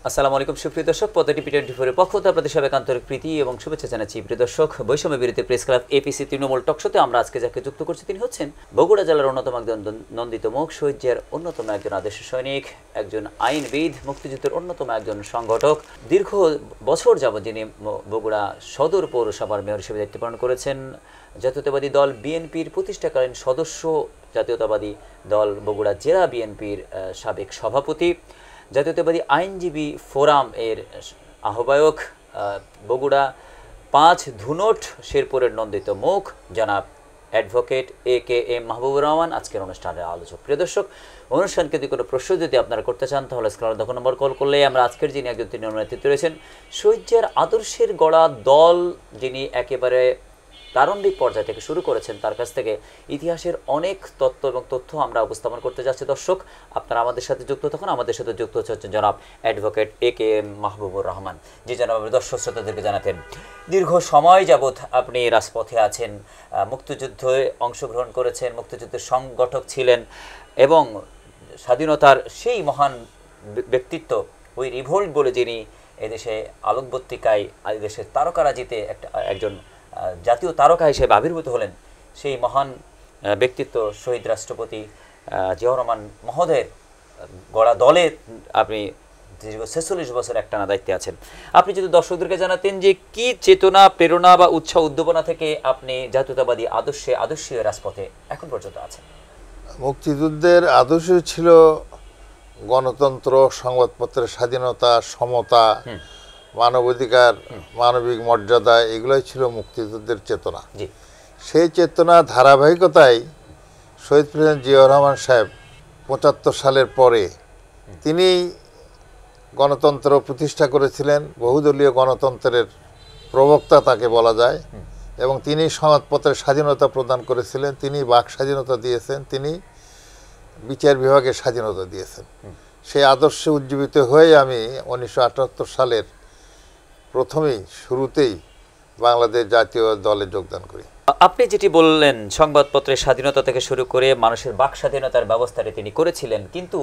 আসসালামু আলাইকুম সুপ্রিয় দর্শক, পদ্ধতি টি24 এর পক্ষ থেকে আপনাদের সবাইকে আন্তরিক প্রীতি এবং শুভেচ্ছা জানাচ্ছি। প্রিয় দর্শক, বৈষম্য বিরোধী প্রেস ক্লাব এপিসি তৃণমূল টকশোতে আমরা আজকে যাকে যুক্ত করছি তিনি হচ্ছেন বগুড়া জেলার অন্যতম একজন নন্দিত মুখ, শহীদের অন্যতম একজন আদর্শ সৈনিক, একজন আইনবিদ, মুক্তিযুদ্ধের অন্যতম একজন সংগঠক। দীর্ঘ বছর যাবৎ যিনি বগুড়া সদর পৌরসভার মেয়র হিসেবে দায়িত্ব পালন করেছেন। জাতীয়তাবাদী দল বিএনপির প্রতিষ্ঠাকালীন সদস্য, জাতীয়তাবাদী দল বগুড়া জেলা বিএনপির সাবেক সভাপতি, জাতীয়তাবাদী আইনজীবী ফোরাম এর আহ্বায়ক, বগুড়া 5 ধুনট শেরপুরের নন্দিত মুখ জনাব অ্যাডভোকেট AKM মাহবুবুর রহমান আজকের অনুষ্ঠানের আলোচক। প্রিয় দর্শক, অনুষ্ঠানকে যদি কোনো প্রশ্ন যদি আপনারা করতে চান তাহলে স্ক্রিনে দেখানো নম্বর কল করলে আমরা আজকের যিনি একজন তৃণমূল নেতৃত্বে রয়েছেন, শহীদের আদর্শের গড়া দল যিনি একেবারে প্রারম্ভিক পর্যায় থেকে শুরু করেছেন, তার কাছ থেকে ইতিহাসের অনেক তথ্য আমরা উপস্থাপন করতে যাচ্ছি। দর্শক, আপনারা আমাদের সাথে যুক্ত থাকুন। আমাদের সাথে যুক্ত হচ্ছেন জনাব অ্যাডভোকেট AKM মাহবুবুর রহমান। যে জনাব দর্শক শ্রোতাদেরকে জানাতেন, দীর্ঘ সময় যাবৎ আপনি রাজপথে আছেন, মুক্তিযুদ্ধে অংশগ্রহণ করেছেন, মুক্তিযুদ্ধের সংগঠক ছিলেন এবং স্বাধীনতার সেই মহান ব্যক্তিত্ব, ওই রিভোল্ট বলে যিনি এদেশে আলোকবর্তিকায় এদেশের তারকারাজিতে একজন জাতীয় তারকা হিসেবে আবির্ভূত হলেন, সেই মহান ব্যক্তিত্ব শহীদ রাষ্ট্রপতি জিয়াউর রহমান মহোদয়ের গড়া দলে আপনি দীর্ঘ 46 বছর একটানা দায়িত্বে আছেন। আপনি যদি দর্শকদেরকে জানাতেন যে কি চেতনা, প্রেরণা বা উৎসাহ উদ্দীপনা থেকে আপনি জাতীয়তাবাদী আদর্শীয় রাজপথে এখন পর্যন্ত আছেন? মুক্তিযুদ্ধের আদর্শ ছিল গণতন্ত্র, সংবাদপত্রের স্বাধীনতা, সমতা, মানবাধিকার, মানবিক মর্যাদা, এগুলোই ছিল মুক্তিযুদ্ধের চেতনা। সেই চেতনা ধারাবাহিকতায় শহীদ প্রেসিডেন্ট জিয়াউর রহমান সাহেব 75 সালের পরে তিনি গণতন্ত্র প্রতিষ্ঠা করেছিলেন। বহুদলীয় গণতন্ত্রের প্রবক্তা তাকে বলা যায়, এবং তিনি সংবাদপত্রের স্বাধীনতা প্রদান করেছিলেন, তিনি বাক স্বাধীনতা দিয়েছেন, তিনি বিচার বিভাগের স্বাধীনতা দিয়েছেন। সেই আদর্শে উজ্জীবিত হয়ে আমি 1978 সালের শুরুতেই বাংলাদেশ জাতীয় দলে যোগদান করি। আপনি যেটি বললেন, সংবাদপত্রের স্বাধীনতা থেকে শুরু করে মানুষের বাক স্বাধীনতার ব্যবস্থাটি তিনি করেছিলেন, কিন্তু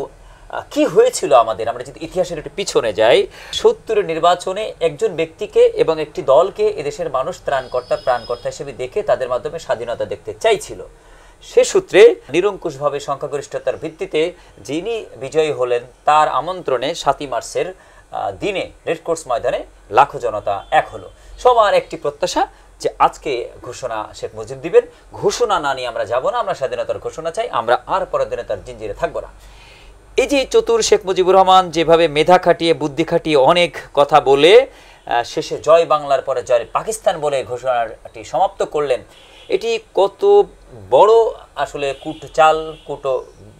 কি হয়েছিল আমাদের, আমরা যদি ইতিহাসের একটু পিছনে যাই, 70-এর নির্বাচনে একজন ব্যক্তিকে এবং একটি দলকে এদেশের মানুষ প্রাণকর্তা হিসেবে দেখে তাদের মাধ্যমে স্বাধীনতা দেখতে চাইছিল। সে সূত্রে নিরঙ্কুশভাবে সংখ্যাগরিষ্ঠতার ভিত্তিতে যিনি বিজয়ী হলেন, তার আমন্ত্রণে 7ই মার্চের দিনে রেডক্রস ময়দানে লাখো জনতা এক হলো। সবার একটি প্রত্যাশা যে আজকে ঘোষণা শেখ মুজিব দিবেন, ঘোষণা না নিয়ে আমরা যাব না, আমরা স্বাধীনতার ঘোষণা চাই, আমরা আর পরাধীনতার জিঞ্জিরে থাকবো না। এই যে চতুর শেখ মুজিবুর রহমান যেভাবে মেধা খাটিয়ে, বুদ্ধি খাটিয়ে, অনেক কথা বলে শেষে জয় বাংলার পরে জয় পাকিস্তান বলে ঘোষণাটি সমাপ্ত করলেন, এটি কত বড় আসলে কূটচাল,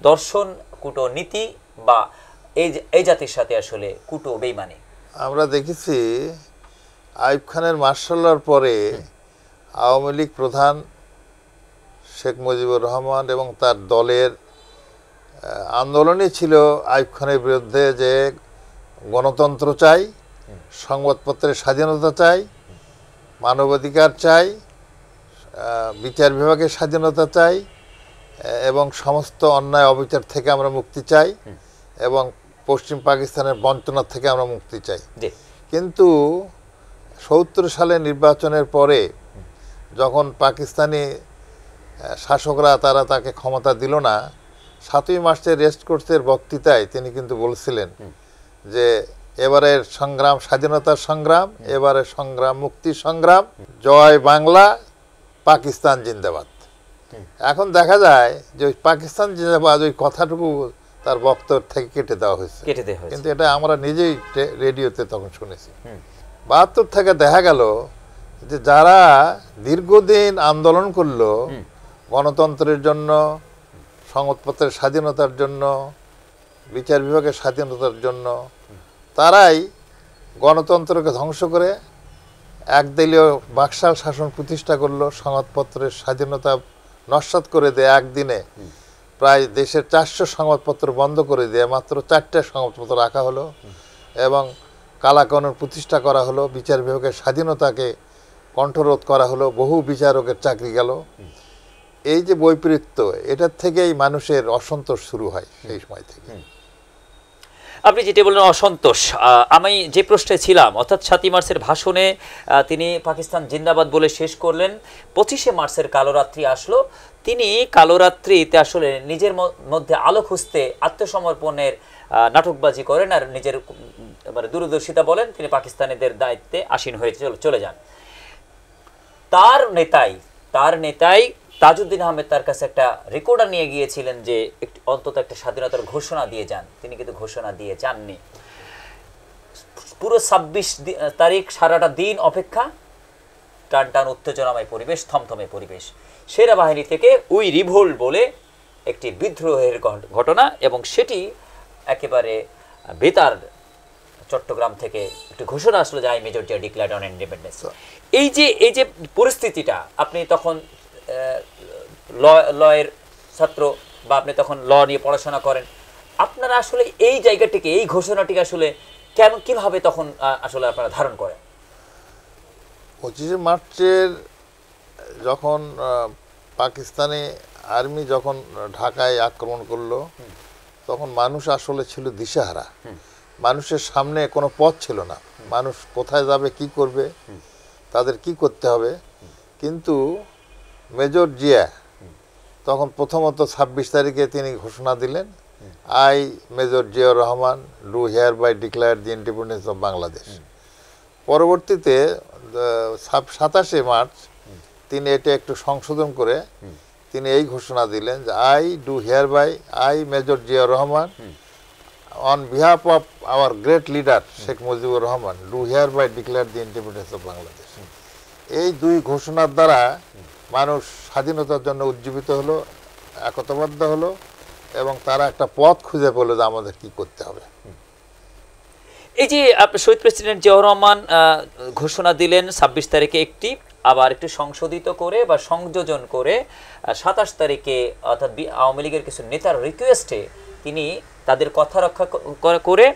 দর্শন, কূটনীতি বা এই জাতির সাথে আসলে কূট বেইমানি। আমরা দেখেছি আইয়ুব খানের মার্শাল্লার পরে আওয়ামী লীগ প্রধান শেখ মুজিবুর রহমান এবং তার দলের আন্দোলনই ছিল আইয়ুব খানের বিরুদ্ধে যে গণতন্ত্র চাই, সংবাদপত্রের স্বাধীনতা চাই, মানবাধিকার চাই, বিচার বিভাগের স্বাধীনতা চাই, এবং সমস্ত অন্যায় অবিচার থেকে আমরা মুক্তি চাই, এবং পশ্চিম পাকিস্তানের বঞ্চনা থেকে আমরা মুক্তি চাই। কিন্তু 70 সালে নির্বাচনের পরে যখন পাকিস্তানি শাসকরা তাকে ক্ষমতা দিল না, 7ই মার্চের রেডক্রসের বক্তৃতায় তিনি কিন্তু বলছিলেন যে এবারের সংগ্রাম স্বাধীনতার সংগ্রাম, এবারের সংগ্রাম মুক্তির সংগ্রাম, জয় বাংলা, পাকিস্তান জিন্দাবাদ। এখন দেখা যায় যে ওই পাকিস্তান জিন্দাবাদ ওই কথাটুকু তার বক্তব্য থেকে কেটে দেওয়া হয়েছে, কিন্তু এটা আমরা নিজেই রেডিওতে তখন শুনেছি। 72 থেকে দেখা গেল যে যারা দীর্ঘদিন আন্দোলন করলো গণতন্ত্রের জন্য, সংবাদপত্রের স্বাধীনতার জন্য, বিচার বিভাগের স্বাধীনতার জন্য, তারাই গণতন্ত্রকে ধ্বংস করে একদলীয় বাকশাল শাসন প্রতিষ্ঠা করলো, সংবাদপত্রের স্বাধীনতা নস্যাৎ করে দেয়। একদিনে প্রায় দেশের 400 সংবাদপত্র বন্ধ করে দিয়ে মাত্র 4টে সংবাদপত্র রাখা হলো, এবং কালাকানুন প্রতিষ্ঠা করা হলো, বিচার বিভাগের স্বাধীনতাকে কণ্ঠরোধ করা হলো, বহু বিচারকের চাকরি গেল। এই যে বৈপরীত্য, এটার থেকেই মানুষের অসন্তোষ শুরু হয় সেই সময় থেকে। আপনি যেটা বললেন অসন্তোষ, আমি যে প্রশ্নে ছিলাম অর্থাৎ 7ই মার্চের ভাষণে তিনি পাকিস্তান জিন্দাবাদ বলে শেষ করলেন, 25শে মার্চের কালোরাত্রি আসলো, তিনি কালোরাত্রিতে আসলে নিজের মধ্যে আলো খুঁজতে আত্মসমর্পণের নাটকবাজি করেন আর নিজের মানে দূরদর্শিতা বলেন, তিনি পাকিস্তানিদের দায়িত্বে আসীন হয়ে চলে যান। তার নেতাই তাজউদ্দিন আহমেদ তার কাছে একটা রেকর্ডার নিয়ে গিয়েছিলেন যে অন্তত একটা স্বাধীনতার ঘোষণা দিয়ে যান, তিনি কিন্তু ঘোষণা দিয়ে যাননি। পুরো 26 তারিখ সারাটা দিন অপেক্ষা, টান টান উত্তেজনাময় পরিবেশ, থমথমে পরিবেশ। সেনাবাহিনী থেকে উই রিভোল্ট বলে একটি বিদ্রোহের ঘটনা, এবং সেটি একেবারে বেতার চট্টগ্রাম থেকে একটি ঘোষণা আসলো যে I major Zia declared on independence. এই যে পরিস্থিতিটা, আপনি তখন লয়ের ছাত্র বা আপনি তখন ল নিয়ে পড়াশোনা করেন, আপনারা আসলে এই জায়গাটিকে, এই ঘোষণাটিকে আসলে কিভাবে তখন আসলে আপনারা ধারণ করেন? 25শে মার্চের যখন পাকিস্তানি আর্মি যখন ঢাকায় আক্রমণ করলো, তখন মানুষ আসলে ছিল দিশেহারা। মানুষের সামনে কোনো পথ ছিল না, মানুষ কোথায় যাবে, কি করবে, তাদের কি করতে হবে। কিন্তু মেজর জিয়া তখন প্রথমত 26 তারিখে তিনি ঘোষণা দিলেন, I major Ziaur Rahman do hereby declare the independence of Bangladesh. পরবর্তীতে 27শে মার্চ তিনি এটা একটু সংশোধন করে তিনি এই ঘোষণা দিলেন যে I do hereby, I major Ziaur Rahman on behalf of our great leader Sheikh Mujibur Rahman do hereby declare the independence of Bangladesh. এই দুই ঘোষণার দ্বারা মানুষ স্বাধীনতার জন্য উজ্জীবিত হলো, একতাবদ্ধ হলো, এবং তারা একটা পথ খুঁজে পেল যে আমাদের কি করতে হবে। এই যে শহীদ প্রেসিডেন্ট জিয়াউর রহমান ঘোষণা দিলেন 26 তারিখে একটি, আবার একটু সংশোধিত করে বা সংযোজন করে 27 তারিখে, অর্থাৎ আওয়ামী লীগের কিছু নেতার রিকোয়েস্টে তিনি তাদের কথা রক্ষা করে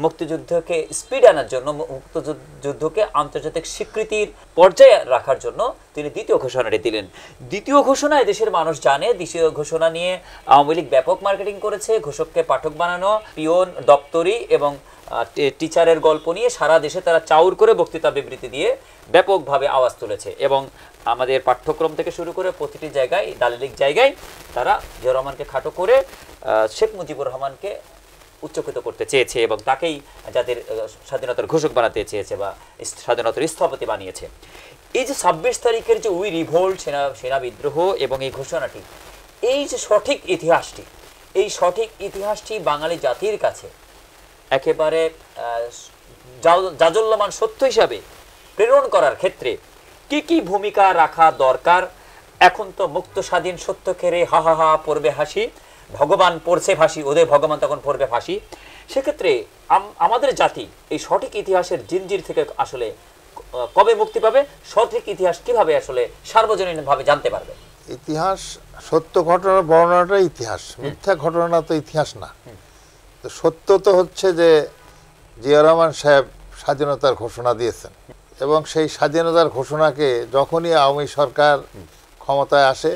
মুক্তিযুদ্ধকে স্পিড আনার জন্য, মুক্তিযুদ্ধকে আন্তর্জাতিক স্বীকৃতির পর্যায়ে রাখার জন্য তিনি দ্বিতীয় ঘোষণাটি দিলেন। দ্বিতীয় ঘোষণায় দেশের মানুষ জানে, দ্বিতীয় ঘোষণা নিয়ে আওয়ামী লীগ ব্যাপক মার্কেটিং করেছে, ঘোষককে পাঠক বানানো, পিয়ন, দপ্তরি এবং টিচারের গল্প নিয়ে সারা দেশে তারা চাউর করে বক্তৃতা বিবৃতি দিয়ে ব্যাপকভাবে আওয়াজ তুলেছে, এবং আমাদের পাঠ্যক্রম থেকে শুরু করে প্রতিটি জায়গায়, দালিলিক জায়গায় তারা জিয়াউর রহমানকে খাটো করে শেখ মুজিবুর রহমানকে উচ্চকিত করতে চেয়েছে এবং তাকেই যাদের স্বাধীনতার ঘোষক বানাতে চেয়েছে বা স্বাধীনতার স্থপতি বানিয়েছে। এই যে 26 তারিখের যে উই রিভোল্ট, সেনা বিদ্রোহ এবং এই ঘোষণাটি, এই যে সঠিক ইতিহাসটি, এই সঠিক ইতিহাসটি বাঙালি জাতির কাছে একেবারে জাজল্যমান সত্য হিসাবে প্রেরণ করার ক্ষেত্রে কি কি ভূমিকা রাখা দরকার? এখন তো মুক্ত স্বাধীন সত্য খেরে হা হা হা পড়বে হাসি, ভগবান পড়ছে ফাঁসি, ওদের ভগবান তখন পড়বে ফাঁসি। সেক্ষেত্রে আমাদের জাতি এই সঠিক ইতিহাসের জিনজির থেকে আসলে কবে মুক্তি পাবে? সঠিক ইতিহাস কিভাবে আসলে সার্বজনীনভাবে জানতে পারবে? ইতিহাস, সত্য ঘটনার বর্ণনাটা ইতিহাস, মিথ্যা ঘটনা তো ইতিহাস না। তো সত্য তো হচ্ছে যে জিয়াউর রহমান সাহেব স্বাধীনতার ঘোষণা দিয়েছেন, এবং সেই স্বাধীনতার ঘোষণাকে যখনই আওয়ামী সরকার ক্ষমতায় আসে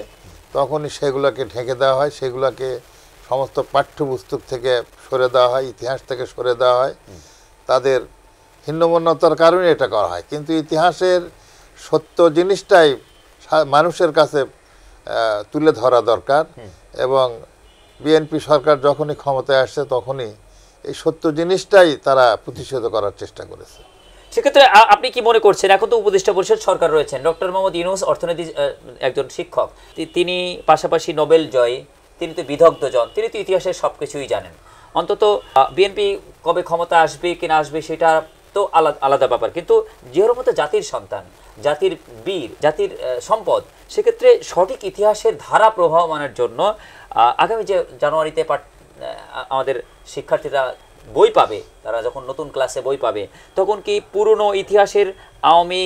তখনই সেগুলোকে ঢেকে দেওয়া হয়, সেগুলোকে সমস্ত পাঠ্যপুস্তক থেকে সরে দেওয়া হয়, ইতিহাস থেকে সরে দেওয়া হয়। তাদের হীনমন্যতার কারণে এটা করা হয়। কিন্তু ইতিহাসের সত্য জিনিসটাই মানুষের কাছে তুলে ধরা দরকার, এবং বিএনপি সরকার যখনই ক্ষমতায় আসছে তখনই এই সত্য জিনিসটাই তারা প্রতিষ্ঠিত করার চেষ্টা করেছে। সেক্ষেত্রে আপনি কি মনে করছেন, এখন তো উপদেষ্টা পরিষদ সরকার রয়েছেন, ডক্টর মোহাম্মদ ইউনূস অর্থনীতি একজন শিক্ষক, তিনি পাশাপাশি নোবেল জয়ী, তিনি তো বিদগ্ধজন, তিনি তো ইতিহাসের সব কিছুই জানেন। অন্তত বিএনপি কবে ক্ষমতা আসবে কি না আসবে সেটা তো আলাদা ব্যাপার, কিন্তু জিয়াউর মতো জাতির সন্তান, জাতির বীর, জাতির সম্পদ, সেক্ষেত্রে সঠিক ইতিহাসের ধারা প্রবাহমানের জন্য আগামী যে জানুয়ারিতে আমাদের শিক্ষার্থীরা বই পাবে, তারা যখন নতুন ক্লাসে বই পাবে, তখন কি পুরনো ইতিহাসের, আওয়ামী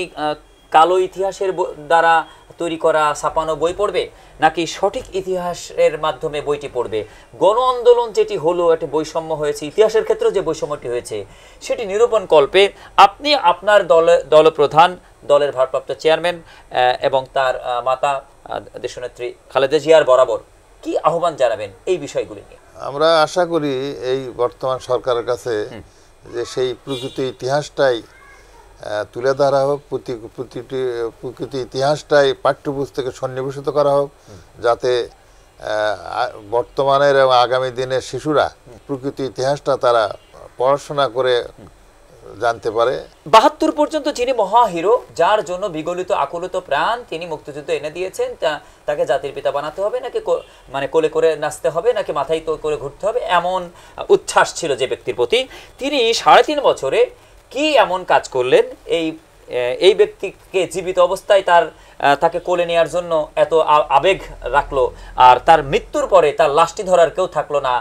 কালো ইতিহাসের দ্বারা তৈরি করা ছাপানো বই পড়বে, নাকি সঠিক ইতিহাসের মাধ্যমে বইটি পড়বে? গণ আন্দোলন যেটি হলো, একটা বৈষম্য হয়েছে, ইতিহাসের ক্ষেত্রে যে বৈষম্যটি হয়েছে সেটি নিরূপণ কল্পে আপনি আপনার দলপ্রধান, দলের ভারপ্রাপ্ত চেয়ারম্যান এবং তার মাতা দেশনেত্রী খালেদা জিয়ার বরাবর কি আহ্বান জানাবেন এই বিষয়গুলি নিয়ে? আমরা আশা করি এই বর্তমান সরকারের কাছে যে সেই প্রকৃত ইতিহাসটাই তুলে ধরা হোক, প্রকৃত ইতিহাসটাই পাঠ্যপুস্তকে সন্নিবেশিত করা হোক, যাতে বর্তমানের এবং আগামী দিনের শিশুরা প্রকৃত ইতিহাসটা তারা পড়াশোনা করে জানতে পারে। ৭২ পর্যন্ত যিনি মহাহিরো, যার জন্য বিগলিত আকুলিত প্রাণ তিনি মুক্তিযুদ্ধ এনে দিয়েছেন, তাকে জাতির পিতা বানাতে হবে নাকি মানে কোলে করে নাচতে হবে নাকি মাথায় তো করে ঘুরতে হবে, এমন উচ্ছ্বাস ছিল যে ব্যক্তির প্রতি। তিনি ৩.৫ বছরে কি এমন কাজ করলেন এই ব্যক্তিকে জীবিত অবস্থায় তাকে কোলে নেওয়ার জন্য এত আবেগ রাখলো, আর তার মৃত্যুর পরে তার লাশটি ধরার কেউ থাকলো না।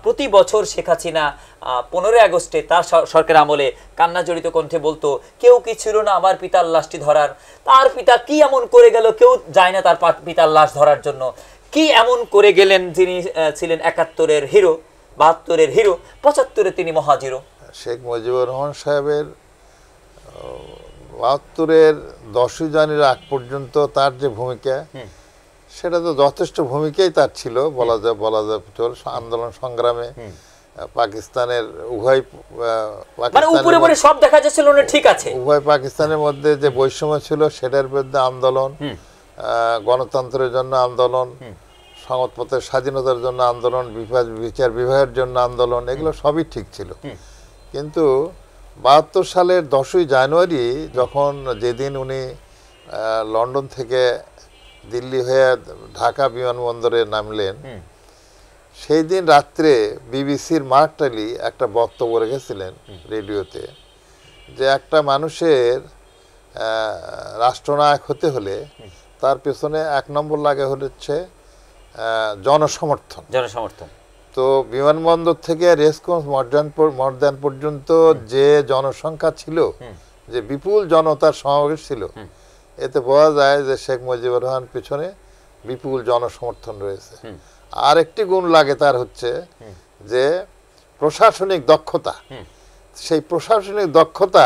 প্রতি বছর শেখ হাসিনা 15 আগস্টে তার সরকার আমলে কান্না জড়িত কণ্ঠে বলতো, কেউ কি ছিল না আমার পিতার লাশটি ধরার। তার পিতা কি এমন করে গেল, কেউ যায় না তার পিতার লাশ ধরার জন্য। কি এমন করে গেলেন যিনি ছিলেন ৭১-এর হিরো, ৭২-এর হিরো, ৭৫-এ তিনি মহাজিরো। শেখ মুজিবুর রহমান সাহেবের ৭২-এর 10ই জানুয়ারির আগ পর্যন্ত তার যে ভূমিকা, সেটা তো যথেষ্ট ভূমিকাই তার ছিল বলা যায়। আন্দোলন সংগ্রামে পাকিস্তানের উভয় সব দেখা যাচ্ছিল না, ঠিক আছে, উভয় পাকিস্তানের মধ্যে যে বৈষম্য ছিল সেটার বিরুদ্ধে আন্দোলন, গণতন্ত্রের জন্য আন্দোলন, সংবাদপত্রের স্বাধীনতার জন্য আন্দোলন, বিচার বিভাগের জন্য আন্দোলন, এগুলো সবই ঠিক ছিল। কিন্তু ৭২ সালের 10ই জানুয়ারি যখন যেদিন উনি লন্ডন থেকে দিল্লি হয়ে ঢাকা বিমানবন্দরে নামলেন, সেই দিন রাত্রে বিবিসির মার্ক টালি একটা বক্তব্য রেখেছিলেন রেডিওতে, যে একটা মানুষের রাষ্ট্রনায়ক হতে হলে তার পেছনে 1 নম্বর লাগে হচ্ছে জনসমর্থন। তো বিমানবন্দর থেকে রেসকোর্স ময়দান পর্যন্ত যে জনসংখ্যা ছিল, যে বিপুল জনতার সমাবেশ ছিল, এতে বোঝা যায় যে শেখ মুজিবুর রহমান পিছনে বিপুল জনসমর্থন রয়েছে। আর একটি গুণ লাগে তার হচ্ছে যে প্রশাসনিক দক্ষতা। সেই প্রশাসনিক দক্ষতা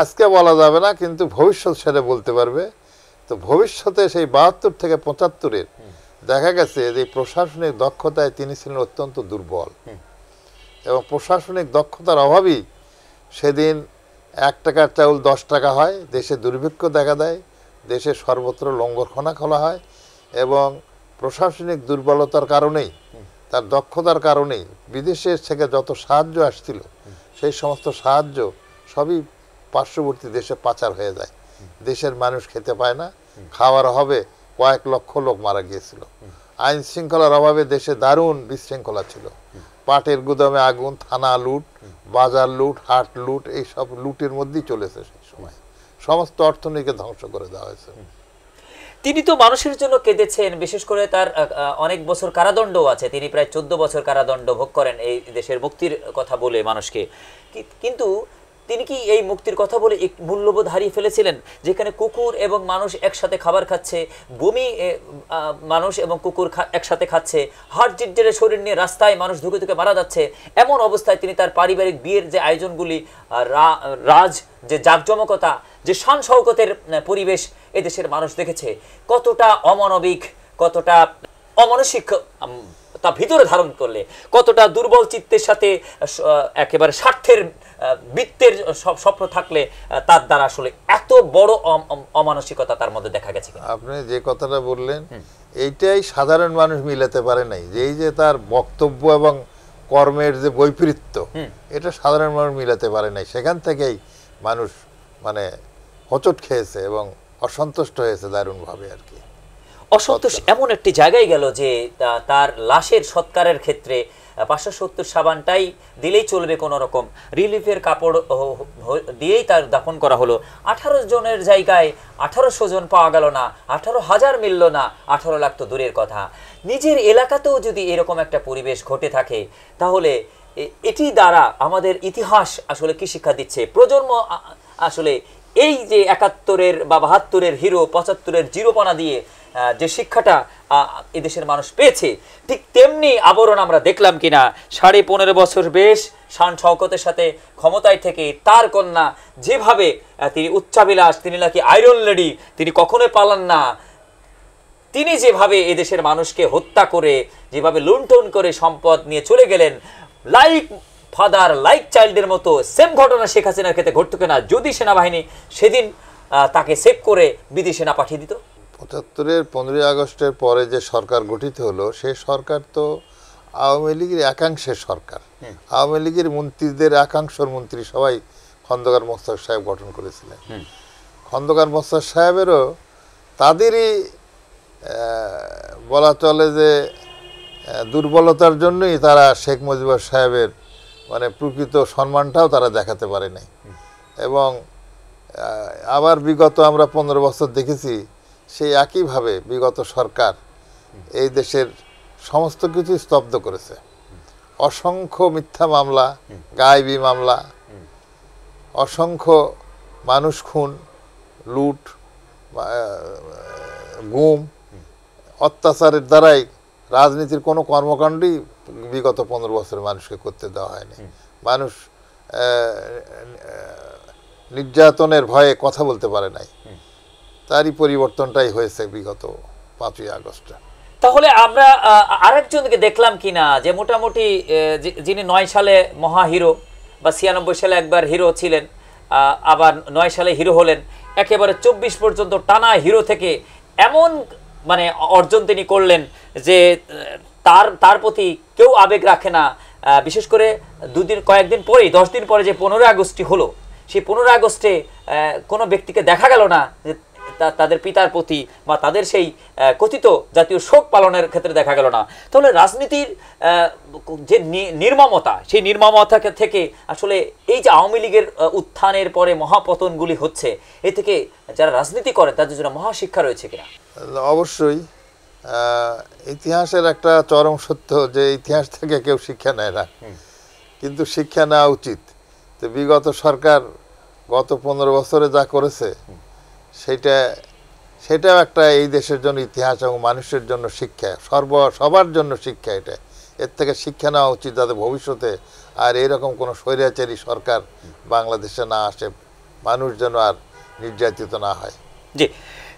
আজকে বলা যাবে না, কিন্তু ভবিষ্যৎ সেটা বলতে পারবে। তো ভবিষ্যতে সেই ৭২ থেকে ৭৫-এর দেখা গেছে যে প্রশাসনিক দক্ষতায় তিনি ছিলেন অত্যন্ত দুর্বল, এবং প্রশাসনিক দক্ষতার অভাবেই সেদিন 1 টাকার চাউল 10 টাকা হয়, দেশে দুর্ভিক্ষ দেখা দেয়, দেশে সর্বত্র লঙ্গরখানা খোলা হয়, এবং প্রশাসনিক দুর্বলতার কারণেই, তার দক্ষতার কারণেই বিদেশে থেকে যত সাহায্য আসছিল সেই সমস্ত সাহায্য সবই পার্শ্ববর্তী দেশে পাচার হয়ে যায়। দেশের মানুষ খেতে পায় না, খাওয়ার অভাবে কয়েক লক্ষ লোক মারা গিয়েছিল। আইন শৃঙ্খলার অভাবে দেশে দারুণ বিশৃঙ্খলা ছিল। পাটের গুদামে আগুন, থানা লুট, বাজার লুট, হাট লুট, এই সব লুটের মধ্যেই চলেছে সেই সময়। সমস্ত অর্থনীতিকে ধ্বংস করে দেওয়া হয়েছে। তিনি তো মানুষের জন্য কেঁদেছেন, বিশেষ করে তার অনেক বছর কারাদণ্ডও আছে। তিনি প্রায় 14 বছর কারাদণ্ড ভোগ করেন এই দেশের মুক্তির কথা বলে মানুষকে। কিন্তু তিনি কি এই মুক্তির কথা বলে এক মূল্যবোধ হারিয়ে ফেলেছিলেন? যেখানে কুকুর এবং মানুষ একসাথে খাবার খাচ্ছে, বমি মানুষ এবং কুকুর একসাথে খাচ্ছে, হার্ট জিড্ডের শরীর নিয়ে রাস্তায় মানুষ ধুকে ধুকে মারা যাচ্ছে, এমন অবস্থায় তিনি তার পারিবারিক বিয়ের যে আয়োজনগুলি, যে জাঁকজমকতা, যে শান শওকতের পরিবেশ এদেশের মানুষ দেখেছে, কতটা অমানবিক, কতটা অমানসিক তা ভিতরে ধারণ করলে, কতটা দুর্বল চিত্তের সাথে একেবারে স্বার্থের বৃত্তের স্বপ্ন থাকলে তার দ্বারা আসলে এত বড় অমানসিকতা তার মধ্যে দেখা গেছে। আপনি যে কথাটা বললেন এইটাই সাধারণ মানুষ মিলাতে পারে নাই, যে এই যে তার বক্তব্য এবং কর্মের যে বৈপরীত্য, এটা সাধারণ মানুষ মিলাতে পারে নাই। সেখান থেকেই মানুষ মানে হোঁচট খেয়েছে এবং অসন্তুষ্ট হয়েছে দারুণভাবে আর কি। অসন্তোষ এমন একটি জায়গায় গেল যে তার লাশের সৎকারের ক্ষেত্রে 570 সাবানটাই দিলেই চলবে, কোন রকম রিলিফের কাপড় দিয়েই তার দাফন করা হলো। 18 জনের জায়গায় 1800 জন পাওয়া গেল না, 18,000 মিলল না, 18 লাখ তো দূরের কথা। নিজের এলাকাতেও যদি এরকম একটা পরিবেশ ঘটে থাকে, তাহলে এটি দ্বারা আমাদের ইতিহাস আসলে কি শিক্ষা দিচ্ছে? প্রজন্ম আসলে এই যে 71-এর বা 72-এর হিরো, 75-এর জিরোপানা দিয়ে যে শিক্ষাটা এদেশের মানুষ পেয়েছে, ঠিক তেমনি আবরণ আমরা দেখলাম কিনা 15.5 বছর বেশ শান শওকতের সাথে ক্ষমতায় থেকে তার কন্যা যেভাবে তিনি উচ্চাবিলাস, তিনি নাকি আয়রন লেডি, তিনি কখনোই পালান না, তিনি যেভাবে এদেশের মানুষকে হত্যা করে, যেভাবে লুণ্ঠন করে সম্পদ নিয়ে চলে গেলেন, লাইক ফাদার লাইক চাইল্ডের মতো সেম ঘটনা শেখ হাসিনার ক্ষেত্রে ঘটতো কিনা যদি সেনাবাহিনী সেদিন তাকে সেভ করে বিদেশে না পাঠিয়ে দিত? ৭৫-এর 15ই আগস্টের পরে যে সরকার গঠিত হলো, সেই সরকার তো আওয়ামী লীগের একাংশের সরকার। আওয়ামী লীগের মন্ত্রীদের একাংশের মন্ত্রী সবাই খন্দকার মোস্তাক সাহেব গঠন করেছিলেন। খন্দকার মোস্তাক সাহেবেরও তাদেরই বলা চলে যে দুর্বলতার জন্যই তারা শেখ মুজিবুর সাহেবের মানে প্রকৃত সম্মানটাও তারা দেখাতে পারে নাই। এবং আবার বিগত আমরা 15 বছর দেখেছি সেই একইভাবে বিগত সরকার এই দেশের সমস্ত কিছু স্তব্ধ করেছে। অসংখ্য মিথ্যা মামলা, গায়েবী মামলা, অসংখ্য মানুষ খুন, লুট, গুম, অত্যাচারের দ্বারাই রাজনীতির কোনো কর্মকাণ্ডই বিগত 15 বছর মানুষকে করতে দেওয়া হয়নি। মানুষ নির্যাতনের ভয়ে কথা বলতে পারে নাই। তারই পরিবর্তনটাই হয়েছে বিগত 5ই আগস্টে। তাহলে আমরা আরেকজনকে দেখলাম কিনা যে মোটামুটি যিনি 9 সালে মহা হিরো বা 96 সালে একবার হিরো ছিলেন, আবার 9 সালে হিরো হলেন, একেবারে 24 পর্যন্ত টানা হিরো থেকে এমন মানে অর্জন তিনি করলেন যে তার প্রতি কেউ আবেগ রাখে না। বিশেষ করে কয়েকদিন পরেই 10 দিন পরে যে 15 আগস্টটি হলো, সেই 15 আগস্টে কোনো ব্যক্তিকে দেখা গেল না যে তাদের পিতার প্রতি বা তাদের সেই কথিত জাতীয় শোক পালনের ক্ষেত্রে দেখা গেল না। তাহলে রাজনীতির যে নির্মমতা, সেই নির্মমতা থেকে আসলে এই যে আওয়ামী লীগের উত্থানের পরে মহাপতনগুলি হচ্ছে, এ থেকে যারা রাজনীতি করেন তাদের জন্য মহাশিক্ষা রয়েছে কিনা? অবশ্যই। ইতিহাসের একটা চরম সত্য যে ইতিহাস থেকে কেউ শিক্ষা নেয় না, কিন্তু শিক্ষা নেওয়া উচিত। তো বিগত সরকার গত 15 বছরে যা করেছে সেটাও একটা এই দেশের জন্য ইতিহাস এবং মানুষের জন্য শিক্ষা, সবার জন্য শিক্ষা। এটা এর থেকে শিক্ষা নেওয়া উচিত যাতে ভবিষ্যতে আর এরকম কোনো স্বৈরাচারী সরকার বাংলাদেশে না আসে, মানুষ যেন আর নির্যাতিত না হয়। জি,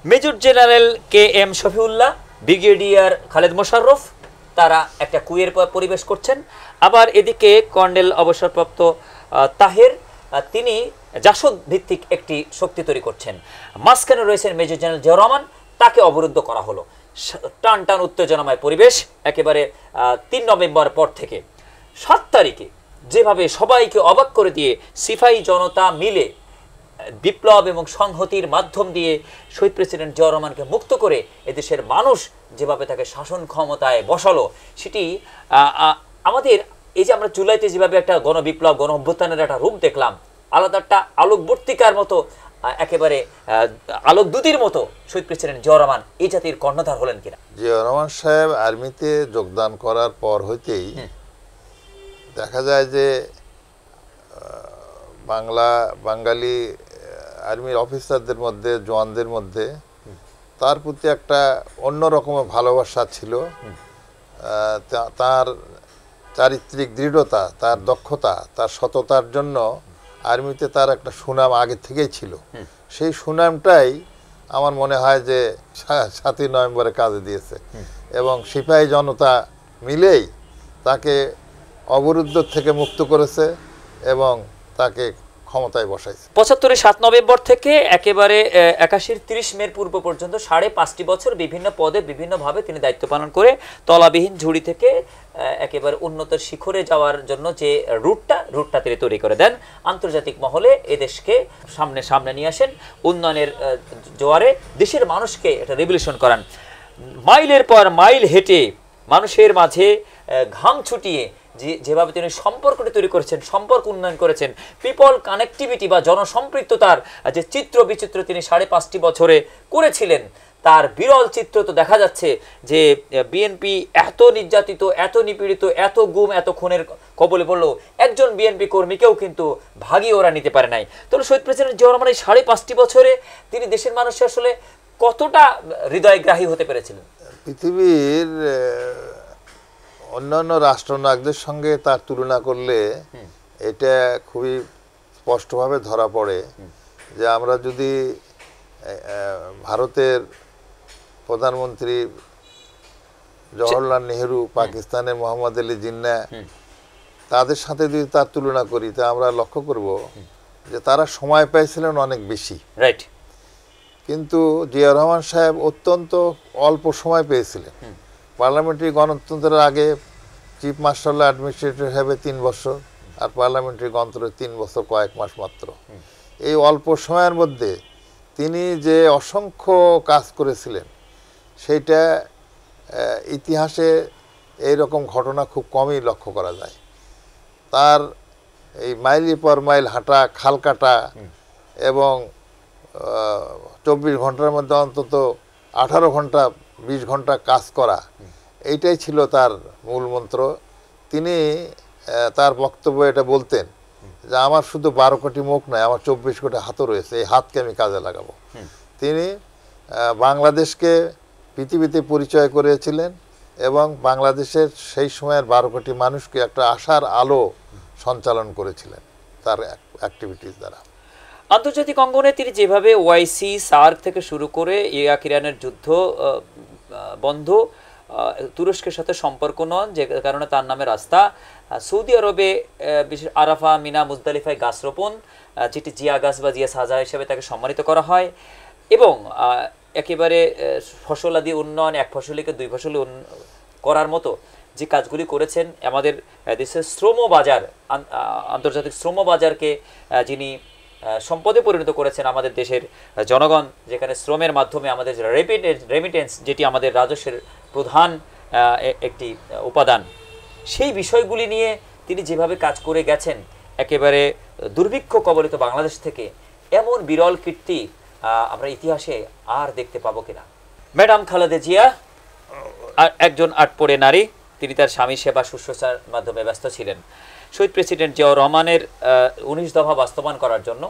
major general KM Shafiullah, brigadier Khaled Musharraf তারা একটা কুয়ের পরিবেশ করছেন। আবার এদিকে কর্নেল অবসরপ্রাপ্ত তাহের তিনি জাসদ ভিত্তিক একটি শক্তি তৈরি করছেন। মাঝখানে রয়েছেন মেজর জেনারেল জিয়াউর রহমান, তাকে অবরুদ্ধ করা হলো। টান টান উত্তেজনাময় পরিবেশ একেবারে 3 নভেম্বর পর থেকে 7 তারিখে যেভাবে সবাইকে অবাক করে দিয়ে সিপাহী জনতা মিলে বিপ্লব এবং সংহতির মাধ্যম দিয়ে শহীদ প্রেসিডেন্ট জিয়াউর রহমানকে মুক্ত করে এদেশের মানুষ যেভাবে তাকে শাসন ক্ষমতায় বসালো, সেটি আমাদের এই যে আমরা জুলাইতে যেভাবে একটা গণবিপ্লব গণ অভ্যুত্থানের একটা রূপ দেখলাম, আলাদা একটা আলোকবর্তিকার মতো, একেবারে আলোকদূতির মতো শহীদ প্রেসিডেন্ট জিয়াউর রহমান এই জাতির কর্ণধার হলেন কিনা? জিয়াউর রহমান সাহেব আর্মিতে যোগদান করার পর হইতেই দেখা যায় যে বাঙালি আর্মির অফিসারদের মধ্যে, জওয়ানদের মধ্যে তার প্রতি একটা অন্য রকমের ভালোবাসা ছিল। তার চারিত্রিক দৃঢ়তা, তার দক্ষতা, তার সততার জন্য আর্মিতে তার একটা সুনাম আগে থেকেই ছিল। সেই সুনামটাই আমার মনে হয় যে 7ই নভেম্বরে কাজে দিয়েছে এবং সিপাহী জনতা মিলেই তাকে অবরুদ্ধ থেকে মুক্ত করেছে এবং তাকে ক্ষমতায় বসাইছে। 75-এর 7 নভেম্বর থেকে একেবারে 81-র 30 মে পূর্ব পর্যন্ত 5.5 বছর বিভিন্ন পদে বিভিন্নভাবে তিনি দায়িত্ব পালন করে তলাবিহীন ঝুড়ি থেকে একেবারে উন্নত শিখরে যাওয়ার জন্য যে রুটটা তিনি তৈরি করে দেন। আন্তর্জাতিক মহলে এদেশকে সামনে নিয়ে আসেন, উন্নয়নের জোয়ারে দেশের মানুষকে একটা রেভলিউশন করান। মাইলের পর মাইল হেঁটে মানুষের মাঝে ঘাম ছুটিয়ে যেভাবে তিনি সম্পর্কটি তৈরি করেছেন, সম্পর্ক উন্নয়ন করেছেন, পিপল কানেক্টিভিটি বা জনসম্পৃক্ততার যে চিত্র বিচিত্র তিনি 5.5 বছরে করেছিলেন, তার বিরল চিত্র তো দেখা যাচ্ছে যে বিএনপি এত নির্যাতিত, এত নিপীড়িত, এত গুম, এত খুনের কবলে পড়লো, একজন বিএনপি কর্মীকেও কিন্তু ভাগিয়ে ওরা নিতে পারে নাই। তাহলে শহীদ প্রেসিডেন্ট জিয়াউর রহমান এই 5.5 বছরে তিনি দেশের মানুষের আসলে কতটা হৃদয়গ্রাহী হতে পেরেছিলেন? পৃথিবীর অন্যান্য রাষ্ট্রনায়কদের সঙ্গে তার তুলনা করলে এটা খুবই স্পষ্টভাবে ধরা পড়ে যে আমরা যদি ভারতের প্রধানমন্ত্রী জওহরলাল নেহেরু, পাকিস্তানের মোহাম্মদ আলী জিন্না, তাদের সাথে যদি তার তুলনা করি তা আমরা লক্ষ্য করব যে তারা সময় পাইছিলেন অনেক বেশি। রাইট। কিন্তু জিয়া রহমান সাহেব অত্যন্ত অল্প সময় পেয়েছিলেন। পার্লামেন্টারি গণতন্ত্রের আগে চিফ মার্শাল অ্যাডমিনিস্ট্রেটর হিসেবে 3 বছর, আর পার্লামেন্টারি গণতন্ত্রে 3 বছর কয়েক মাস মাত্র। এই অল্প সময়ের মধ্যে তিনি যে অসংখ্য কাজ করেছিলেন সেইটা ইতিহাসে এইরকম ঘটনা খুব কমই লক্ষ্য করা যায়। তার এই মাইলের পর মাইল হাঁটা, খাল কাটা এবং 24 ঘন্টার মধ্যে অন্তত 18 ঘন্টা 20 ঘন্টা কাজ করা, এইটাই ছিল তার মূল মন্ত্র। তিনি তার বক্তব্যে এটা বলতেন যে আমার শুধু 12 কোটি মুখ নয়, আমার 24 কোটি হাতও রয়েছে, এই হাতকে আমি কাজে লাগাবো। তিনি বাংলাদেশকে পৃথিবীতে পরিচয় করেছিলেন এবং বাংলাদেশের সেই সময়ের 12 কোটি মানুষকে একটা আশার আলো সঞ্চালন করেছিলেন তার অ্যাক্টিভিটিস দ্বারা। আন্তর্জাতিক অঙ্গনে তিনি যেভাবে ওআইসি, সার্ক থেকে শুরু করে ইরাক ইরানের যুদ্ধ বন্ধ, তুরস্কের সাথে সম্পর্ক নন যে কারণে তার নামে রাস্তা, সৌদি আরবে বিশেষ আরাফা, মিনা, মুজদালিফায় গাছ রোপণ, যেটি জিয়া গাছ বা জিয়া সাজা হিসেবে তাকে সম্মানিত করা হয়, এবং একেবারে ফসলাদি উন্নয়ন, এক ফসলিকে 2 ফসলি করার মতো যে কাজগুলি করেছেন। আমাদের দেশের শ্রম বাজার, আন্তর্জাতিক শ্রম বাজারকে যিনি সম্পদে পরিণত করেছেন আমাদের দেশের জনগণ, যেখানে শ্রমের মাধ্যমে আমাদের রেমিটেন্স, যেটি আমাদের রাজস্বের প্রধান একটি উপাদান, সেই বিষয়গুলি নিয়ে তিনি যেভাবে কাজ করে গেছেন, একেবারে দুর্ভিক্ষ কবলিত বাংলাদেশ থেকে এমন বিরল কীর্তি আমরা ইতিহাসে আর দেখতে পাবো কিনা। ম্যাডাম খালেদা জিয়া একজন আটপড়ে নারী। তিনি তার স্বামীর সেবা শুশ্রূষার মাধ্যমে ব্যস্ত ছিলেন। শহীদ প্রেসিডেন্ট জিয়াউর রহমানের 19 দফা বাস্তবায়ন করার জন্য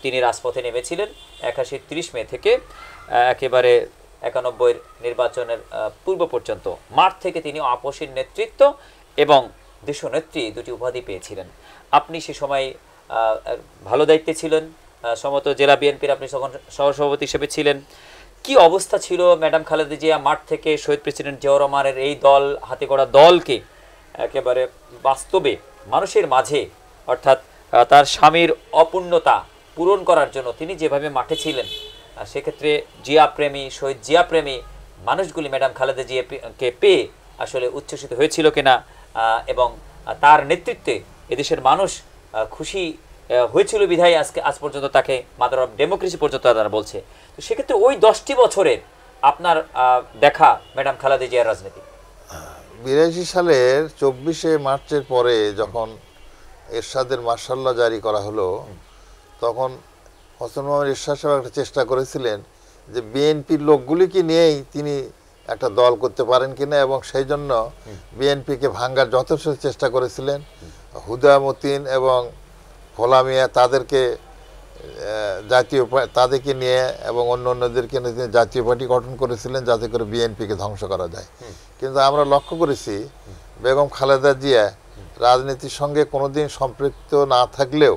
তিনি রাজপথে নেমেছিলেন 81 30 মে থেকে একেবারে 91 নির্বাচনের পূর্ব পর্যন্ত। মাঠ থেকে তিনি আপসীর নেতৃত্ব এবং দেশনেত্রী দুটি উপাধি পেয়েছিলেন। আপনি সে সময় ভালো দায়িত্বে ছিলেন, সম্ভবত জেলা বিএনপির আপনি তখন সহসভাপতি হিসেবে ছিলেন। কি অবস্থা ছিল ম্যাডাম খালেদা জিয়া মাঠ থেকে শহীদ প্রেসিডেন্ট জিয়াউর রহমানের এই দল, হাতে গড়া দলকে একেবারে বাস্তবে মানুষের মাঝে, অর্থাৎ তার স্বামীর অপূর্ণতা পূরণ করার জন্য তিনি যেভাবে মাঠে ছিলেন, সেক্ষেত্রে জিয়া প্রেমী, শহীদ জিয়া প্রেমী মানুষগুলি ম্যাডাম খালেদা জিয়াকে পেয়ে আসলে উচ্ছ্বসিত হয়েছিল কিনা, এবং তার নেতৃত্বে এদেশের মানুষ খুশি হয়েছিল বিধায় আজ পর্যন্ত তাকে মাদার অফ ডেমোক্রেসি পর্যন্ত তারা বলছে। তো সেক্ষেত্রে ওই 10টি বছরের আপনার দেখা ম্যাডাম খালেদা জিয়ার রাজনীতি। 82 সালের 24শে মার্চের পরে যখন এরশাদের মার্শাল্লাহ জারি করা হলো, তখন হোসেন মোহাম্মদ এরশাদ সাহেব একটা চেষ্টা করেছিলেন যে বিএনপির লোকগুলিকে নিয়েই তিনি একটা দল করতে পারেন কিনা, এবং সেই জন্য বিএনপিকে ভাঙ্গার যথেষ্ট চেষ্টা করেছিলেন। হুদা মতিন এবং ভোলা মিয়া তাদেরকে তাদেরকে নিয়ে এবং অন্যদেরকে নিয়ে তিনি জাতীয় পার্টি গঠন করেছিলেন যাতে করে বিএনপিকে ধ্বংস করা যায়। কিন্তু আমরা লক্ষ্য করেছি বেগম খালেদা জিয়া রাজনীতির সঙ্গে কোনোদিন সম্পৃক্ত না থাকলেও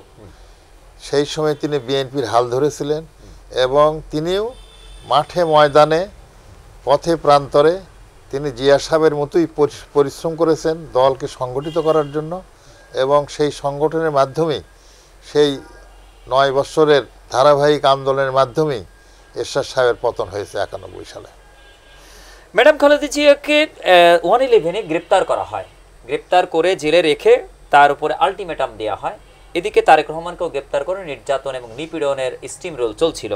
সেই সময় তিনি বিএনপির হাল ধরেছিলেন, এবং তিনিও মাঠে ময়দানে পথে প্রান্তরে তিনি জিয়া সাহেবের মতোই পরিশ্রম করেছেন দলকে সংগঠিত করার জন্য, এবং সেই সংগঠনের মাধ্যমেই সেই 9 বছরের ধারাবাহিক আন্দোলনের মাধ্যমেই এরশাদ সাহেবের পতন হয়েছে 91 সালে। ম্যাডাম খালেদা জিয়াকে 111-এ গ্রেপ্তার করা হয়। গ্রেপ্তার করে জেলে রেখে তার উপরে আলটিমেটাম দেওয়া হয়। এদিকে তারেক রহমানকেও গ্রেপ্তার করে নির্যাতন এবং নিপীড়নের স্টিম রোল চলছিল।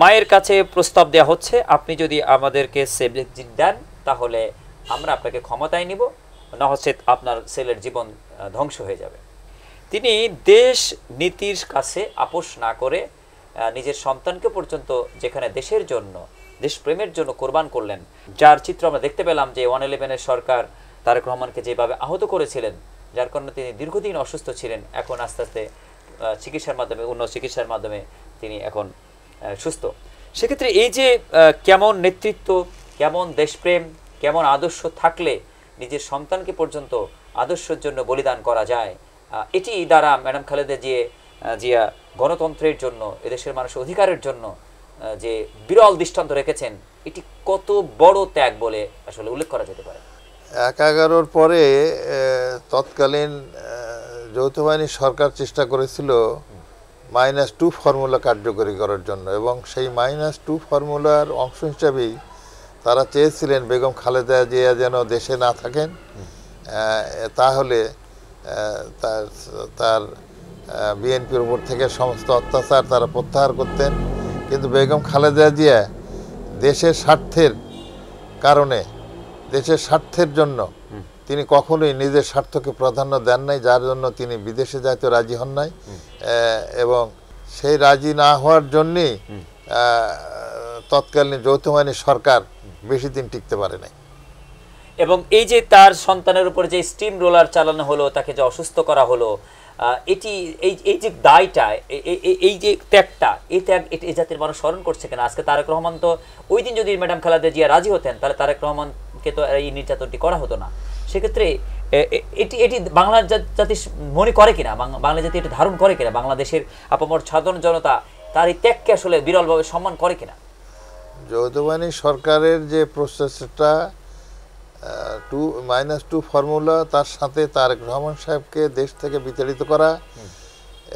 মায়ের কাছে প্রস্তাব দেওয়া হচ্ছে, আপনি যদি আমাদেরকে সেবজেক্ট দেন তাহলে আমরা আপনাকে ক্ষমতায় নিব, না হচ্ছে আপনার ছেলের জীবন ধ্বংস হয়ে যাবে। তিনি দেশ নীতির কাছে আপোষ না করে নিজের সন্তানকে পর্যন্ত যেখানে দেশের জন্য, দেশপ্রেমের জন্য কোরবান করলেন, যার চিত্র আমরা দেখতে পেলাম যে 111-এর সরকার তারেক রহমানকে যেভাবে আহত করেছিলেন, যার কারণে তিনি দীর্ঘদিন অসুস্থ ছিলেন। এখন আস্তে আস্তে চিকিৎসার মাধ্যমে, উন্নত চিকিৎসার মাধ্যমে তিনি এখন সুস্থ। সেক্ষেত্রে এই যে কেমন নেতৃত্ব, কেমন দেশপ্রেম, কেমন আদর্শ থাকলে নিজের সন্তানকে পর্যন্ত আদর্শের জন্য বলিদান করা যায়, এটি দ্বারা ম্যাডাম খালেদা জিয়া গণতন্ত্রের জন্য, এদেশের মানুষের অধিকারের জন্য যে বিরল দৃষ্টান্ত রেখেছেন, এটি কত বড় ত্যাগ বলে আসলে উল্লেখ করা যেতে পারে? ১/১১-র পরে তৎকালীন যৌথ বাহিনী সরকার চেষ্টা করেছিল -2 ফর্মুলা কার্যকরী করার জন্য, এবং সেই -2 ফর্মুলার অংশ হিসাবেই তারা চেয়েছিলেন বেগম খালেদা জিয়া যেন দেশে না থাকেন, তাহলে তার তার বিএনপির উপর থেকে সমস্ত অত্যাচার তারা প্রত্যাহার করতেন। কিন্তু বেগম খালেদা জিয়া দেশের স্বার্থের কারণে, দেশের স্বার্থের জন্য তিনি কখনোই নিজের স্বার্থকে প্রাধান্য দেন নাই, যার জন্য তিনি বিদেশে যাইতে রাজি হন নাই, এবং সেই রাজি না হওয়ার জন্যেই তৎকালীন যৌথ বাহিনী সরকার বেশি দিন টিকতে পারে নাই। এবং এই যে তার সন্তানের উপর যে স্টিম রোলার চালানো হলো, তাকে যে অসুস্থ করা হলো, এটি এই যে দায়টা, এই যে ত্যাগটা, এই ত্যাগ এই জাতির মানুষ স্মরণ করছে কেন? আজকে তারেক রহমান তো ওই দিন যদি ম্যাডাম খালেদা জিয়া রাজি হতেন, তাহলে তারেক রহমানকে তো এই নির্যাতনটি করা হতো না। সেক্ষেত্রে এটি বাংলা জাতি মনে করে কিনা, বাংলা জাতি এটা ধারণ করে কিনা, বাংলাদেশের আপামর সাধারণ জনতা তার এই ত্যাগকে আসলে বিরলভাবে সম্মান করে কিনা? যৌথ বাহিনী সরকারের যে প্রসেসটা -2 ফর্মুলা, তার সাথে তারেক রহমান সাহেবকে দেশ থেকে বিতাড়িত করা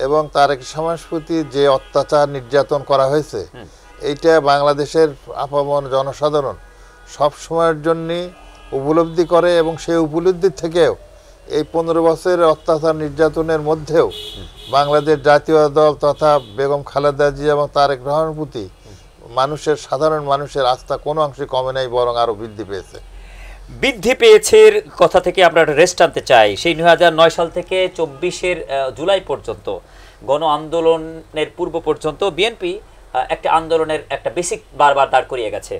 এবং তারেক রহমানের প্রতি যে অত্যাচার নির্যাতন করা হয়েছে, এইটা বাংলাদেশের আপামর জনসাধারণ সব সময়ের জন্য উপলব্ধি করে, এবং সেই উপলব্ধির থেকেও এই 15 বছরের অত্যাচার নির্যাতনের মধ্যেও বাংলাদেশ জাতীয় দল তথা বেগম খালেদা জিয়া এবং তারেক রহমানের প্রতি সাধারণ মানুষের আস্থা কোনো অংশে কমে নাই, বরং আরও বৃদ্ধি পেয়েছে। বৃদ্ধি পেয়েছে কথা থেকে আমরা একটা রেস্ট আনতে চাই। সেই 2009 সাল থেকে 24 জুলাই পর্যন্ত, গণ আন্দোলনের পূর্ব পর্যন্ত বিএনপি একটা আন্দোলনের একটা বেসিক বারবার দাঁড় করিয়ে গেছে।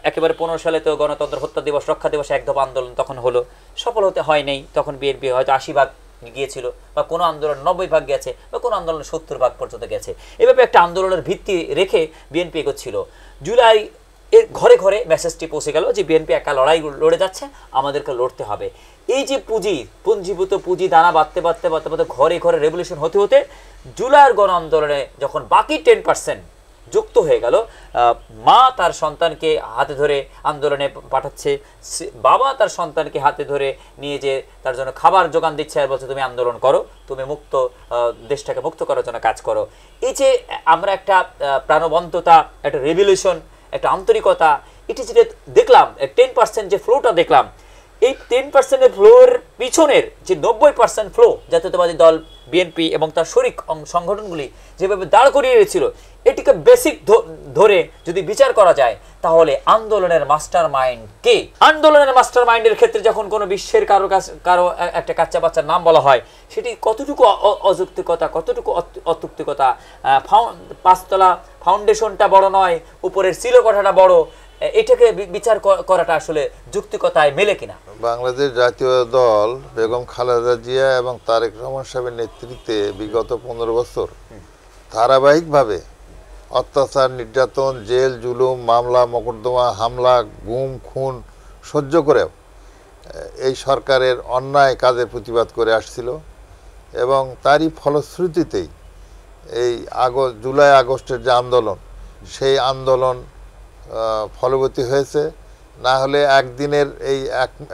একেবারে 15 সালে তো গণতন্ত্র হত্যা দিবস, রক্ষা দিবস, এক দফা আন্দোলন তখন হলো, সফল হতে হয় নাই। তখন বিএনপি হয়তো 80 ভাগ গিয়েছিল, বা কোনো আন্দোলন 90 ভাগ গেছে, বা কোনো আন্দোলন 70 ভাগ পর্যন্ত গেছে। এভাবে একটা আন্দোলনের ভিত্তি রেখে বিএনপি এগোচ্ছিল। জুলাই এর ঘরে ঘরে মেসেজটি পৌঁছে গেল যে বিএনপি একা লড়াই লড়ে যাচ্ছে, আমাদেরকে লড়তে হবে। এই যে পুঞ্জীভূত পুঁজি দানা বাঁধতে বাঁধতে বাঁধতে বাঁধতে ঘরে ঘরে রেভলিউশন হতে হতে জুলাইয়ের গণ আন্দোলনে যখন বাকি 10% যুক্ত হয়ে গেল, মা তার সন্তানকে হাতে ধরে আন্দোলনে পাঠাচ্ছে, বাবা তার সন্তানকে হাতে ধরে নিয়ে যে তার জন্য খাবার যোগান দিচ্ছে, আর বলছে তুমি আন্দোলন করো, তুমি দেশটাকে মুক্ত করার জন্য কাজ করো। এই যে আমরা একটা প্রাণবন্ততা, একটা রেভলিউশন, একটা আন্তরিকতা, এটি যেটা দেখলাম, 10% যে ফ্লোটা দেখলাম, এই 10% ফ্লোর পিছনের যে 90% ফ্লো জাতীয়তাবাদী দল বিএনপি এবং তার শরিক সংগঠনগুলি যেভাবে দাঁড় করিয়ে রেখেছিল, এটিকে বেসিক ধরে যদি বিচার করা যায়, তাহলে আন্দোলনের মাস্টার মাইন্ড কে? আন্দোলনের মাস্টার মাইন্ডের ক্ষেত্রে যখন কোনো বিশ্বের কারো একটা কাচ্চা বাচ্চার নাম বলা হয়, সেটি কতটুকু অযৌক্তিকতা, কতটুকু অযৌক্তিকতা। 5 তলা ফাউন্ডেশনটা বড় নয়, উপরের সিলোকোঠাটা বড়, এটাকে বিচার করাটা আসলে যুক্তিকতায় মেলে কিনা? বাংলাদেশ জাতীয় দল বেগম খালেদা জিয়া এবং তারেক রহমান সাহেবের নেতৃত্বে বিগত 15 বছর ধারাবাহিকভাবে অত্যাচার, নির্যাতন, জেল, জুলুম, মামলা, মোকদ্দমা, হামলা, গুম, খুন সহ্য করেও এই সরকারের অন্যায় কাজের প্রতিবাদ করে আসছিল, এবং তারই ফলশ্রুতিতেই এই জুলাই আগস্টের যে আন্দোলন, সেই আন্দোলন ফলবতী হয়েছে। না হলে একদিনের এই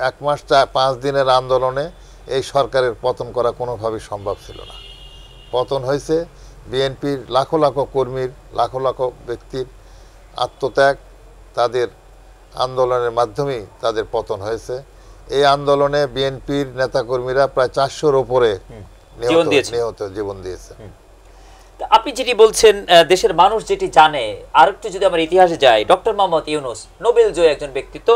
এক মাস 5 দিনের আন্দোলনে এই সরকারের পতন করা কোনোভাবেই সম্ভব ছিল না। পতন হয়েছে বিএনপির লাখো লাখো কর্মীর, লাখো লাখো ব্যক্তির আত্মত্যাগ, তাদের আন্দোলনের মাধ্যমেই তাদের পতন হয়েছে। এই আন্দোলনে বিএনপির নেতাকর্মীরা প্রায় 400-র উপরে জীবন দিয়েছে। আপনি যেটি বলছেন, দেশের মানুষ যেটি জানে, আর একটু যদি আমার ইতিহাসে যাই, ডক্টর মোহাম্মদ ইউনূস নোবেল জয়ী একজন ব্যক্তিত্ব,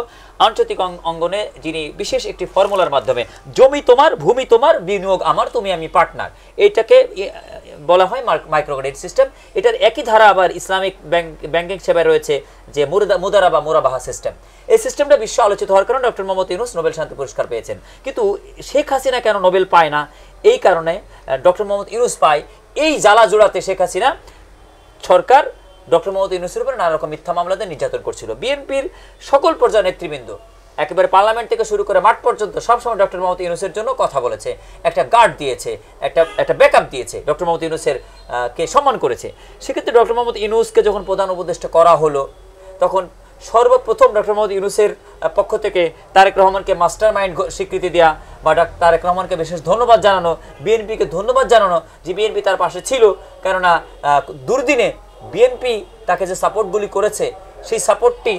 আন্তর্জাতিক অঙ্গনে যিনি বিশেষ একটি ফর্মুলার মাধ্যমে জমি তোমার, ভূমি তোমার, বিনিয়োগ আমার, তুমি আমি পার্টনার, এইটাকে বলা হয় মাইক্রো ক্রেডিট সিস্টেম। এটার একই ধারা আবার ইসলামিক ব্যাংকিং সেবায় রয়েছে, যে মুদারাবা মুরাবাহা সিস্টেম। এই সিস্টেমটা বিশ্ব আলোচিত হওয়ার কারণে ডক্টর মোহাম্মদ ইউনূস নোবেল শান্তি পুরস্কার পেয়েছেন। কিন্তু শেখ হাসিনা কেন নোবেল পায় না? এই কারণে ডক্টর মোহাম্মদ ইউনূস পায়। এই জ্বালা জোড়াতে শেখ হাসিনা সরকার ডক্টর মোহাম্মদ ইউনূসের উপরে নানা রকম মিথ্যা মামলাতে নির্যাতন করছিল। বিএনপির সকল পর্যায়ের নেতৃবৃন্দ, একেবারে পার্লামেন্ট থেকে শুরু করে মাঠ পর্যন্ত, সবসময় ডক্টর মোহাম্মদ ইউনূসের জন্য কথা বলেছে, একটা গার্ড দিয়েছে, একটা ব্যাকআপ দিয়েছে, ডক্টর মোহাম্মদ ইউনূসের কে সম্মান করেছে। সেক্ষেত্রে ডক্টর মোহাম্মদ ইউনূসকে যখন প্রধান উপদেষ্টা করা হলো, তখন সর্বপ্রথম ডক্টর মোহাম্মদ ইউনূসের পক্ষ থেকে তারেক রহমানকে মাস্টার মাইন্ড স্বীকৃতি দেওয়া বা তারেক রহমানকে বিশেষ ধন্যবাদ জানানো, বিএনপিকে ধন্যবাদ জানানো যে বিএনপি তার পাশে ছিল, কেননা দুর্দিনে বিএনপি তাকে যে সাপোর্টগুলি করেছে সেই সাপোর্টটি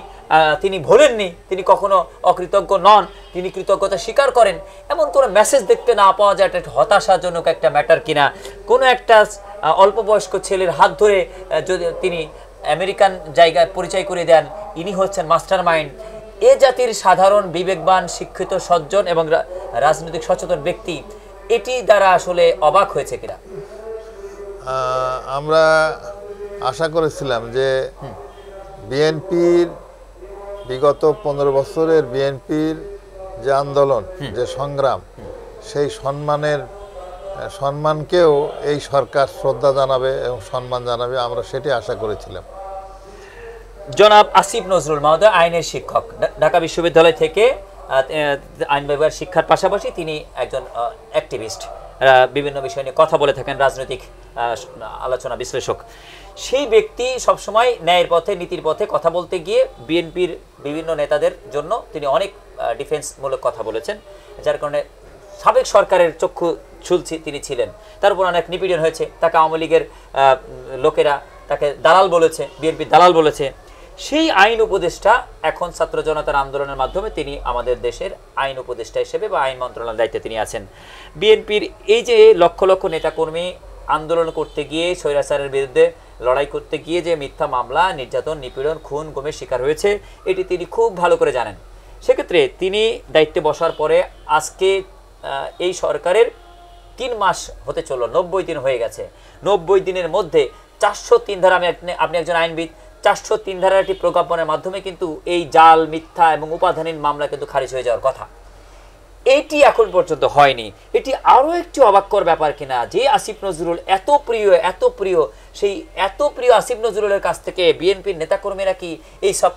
তিনি ভোলেননি, তিনি কখনো অকৃতজ্ঞ নন, তিনি কৃতজ্ঞতা স্বীকার করেন। এমন কোনো মেসেজ দেখতে না পাওয়া যায়, এটা হতাশাজনক একটা ম্যাটার কিনা। কোনো একটা অল্প বয়স্ক ছেলের হাত ধরে যদি তিনি আমেরিকান জায়গায় পরিচয় করে দেন, ইনি হচ্ছেন মাস্টার মাইন্ড। এ জাতির সাধারণ বিবেকবান শিক্ষিত সজ্জন এবং রাজনৈতিক সচেতন ব্যক্তি এটি দ্বারা আসলে অবাক হয়েছে কিনা? আমরা আশা করেছিলাম যে বিএনপির বিগত 15 বছরের বিএনপির যে আন্দোলন, যে সংগ্রাম, সেই সম্মানকেও এই সরকার শ্রদ্ধা জানাবে এবং সম্মান জানাবে, আমরা সেটি আশা করেছিলাম। জনাব আসিফ নজরুল মহোদয় আইনের শিক্ষক, ঢাকা বিশ্ববিদ্যালয় থেকে আইন বিভাগের শিক্ষার পাশাপাশি তিনি একজন অ্যাক্টিভিস্ট, বিভিন্ন বিষয় নিয়ে কথা বলে থাকেন, রাজনৈতিক আলোচনা বিশ্লেষক। সেই ব্যক্তি সবসময় ন্যায়ের পথে নীতির পথে কথা বলতে গিয়ে বিএনপির বিভিন্ন নেতাদের জন্য তিনি অনেক ডিফেন্সমূলক কথা বলেছেন, যার কারণে সাবেক সরকারের চক্ষু ছুলছি তিনি ছিলেন। তার উপর অনেক নিপীড়ন হয়েছে, তাকে আওয়ামী লীগের লোকেরা তাকে দালাল বলেছে, বিএনপি দালাল বলেছে। সেই আইন উপদেষ্টা এখন ছাত্র জনতার আন্দোলনের মাধ্যমে তিনি আমাদের দেশের আইন উপদেষ্টা হিসেবে বা আইন মন্ত্রণালয়ের দায়িত্বে তিনি আছেন। বিএনপির এই যে লক্ষ লক্ষ নেতাকর্মী আন্দোলন করতে গিয়ে, স্বৈরাচারের বিরুদ্ধে লড়াই করতে গিয়ে যে মিথ্যা মামলা, নির্যাতন, নিপীড়ন, খুন, গুমের শিকার হয়েছে, এটি তিনি খুব ভালো করে জানেন। সেক্ষেত্রে তিনি দায়িত্বে বসার পরে আজকে এই সরকারের 3 মাস হতে চলল, 90 দিন হয়ে গেছে। 90 দিনের মধ্যে 403 ধারা, আপনি একজন আইনবিদ, 403 ধারাটি প্রজ্ঞাপনের মাধ্যমে কিন্তু এই জাল, মিথ্যা এবং উপাধানহীন মামলা কিন্তু খারিজ হয়ে যাওয়ার কথা। এটি এখন পর্যন্ত হয়নি। এটি আরও একটি অবাক্যর ব্যাপার কিনা যে আসিফ নজরুল এত প্রিয় সেই এত প্রিয় আসিফ নজরুলের কাছ থেকে বিএনপির নেতাকর্মীরা কি এই সব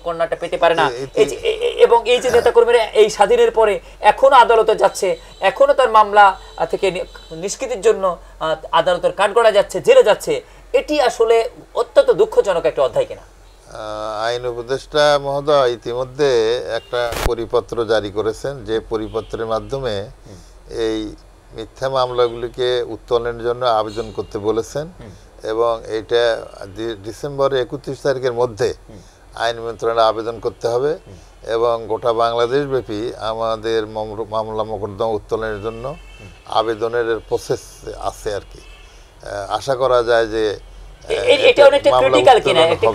কন্যাটা পেতে পারে না? এবং এই যে নেতাকর্মীরা এই স্বাধীনের পরে এখনো আদালতে যাচ্ছে, এখনো তার মামলা থেকে নিষ্কৃতির জন্য আদালতের কাঠগড়া যাচ্ছে, জেলে যাচ্ছে, এটি আসলে অত্যন্ত দুঃখজনক একটা অধ্যায় কিনা? আইন উপদেষ্টা মহোদয় ইতিমধ্যে একটা পরিপত্র জারি করেছেন, যে পরিপত্রের মাধ্যমে এই মিথ্যা মামলাগুলিকে উত্তোলনের জন্য আবেদন করতে বলেছেন এবং এটা ডিসেম্বরের 31 তারিখের মধ্যে আইন মন্ত্রণালয়ে আবেদন করতে হবে এবং গোটা বাংলাদেশ ব্যাপী আমাদের মামলা মোকদ্দমা উত্তোলনের জন্য আবেদনের প্রসেস আছে আর কি। আশা করা যায় যে এটা অনেকটা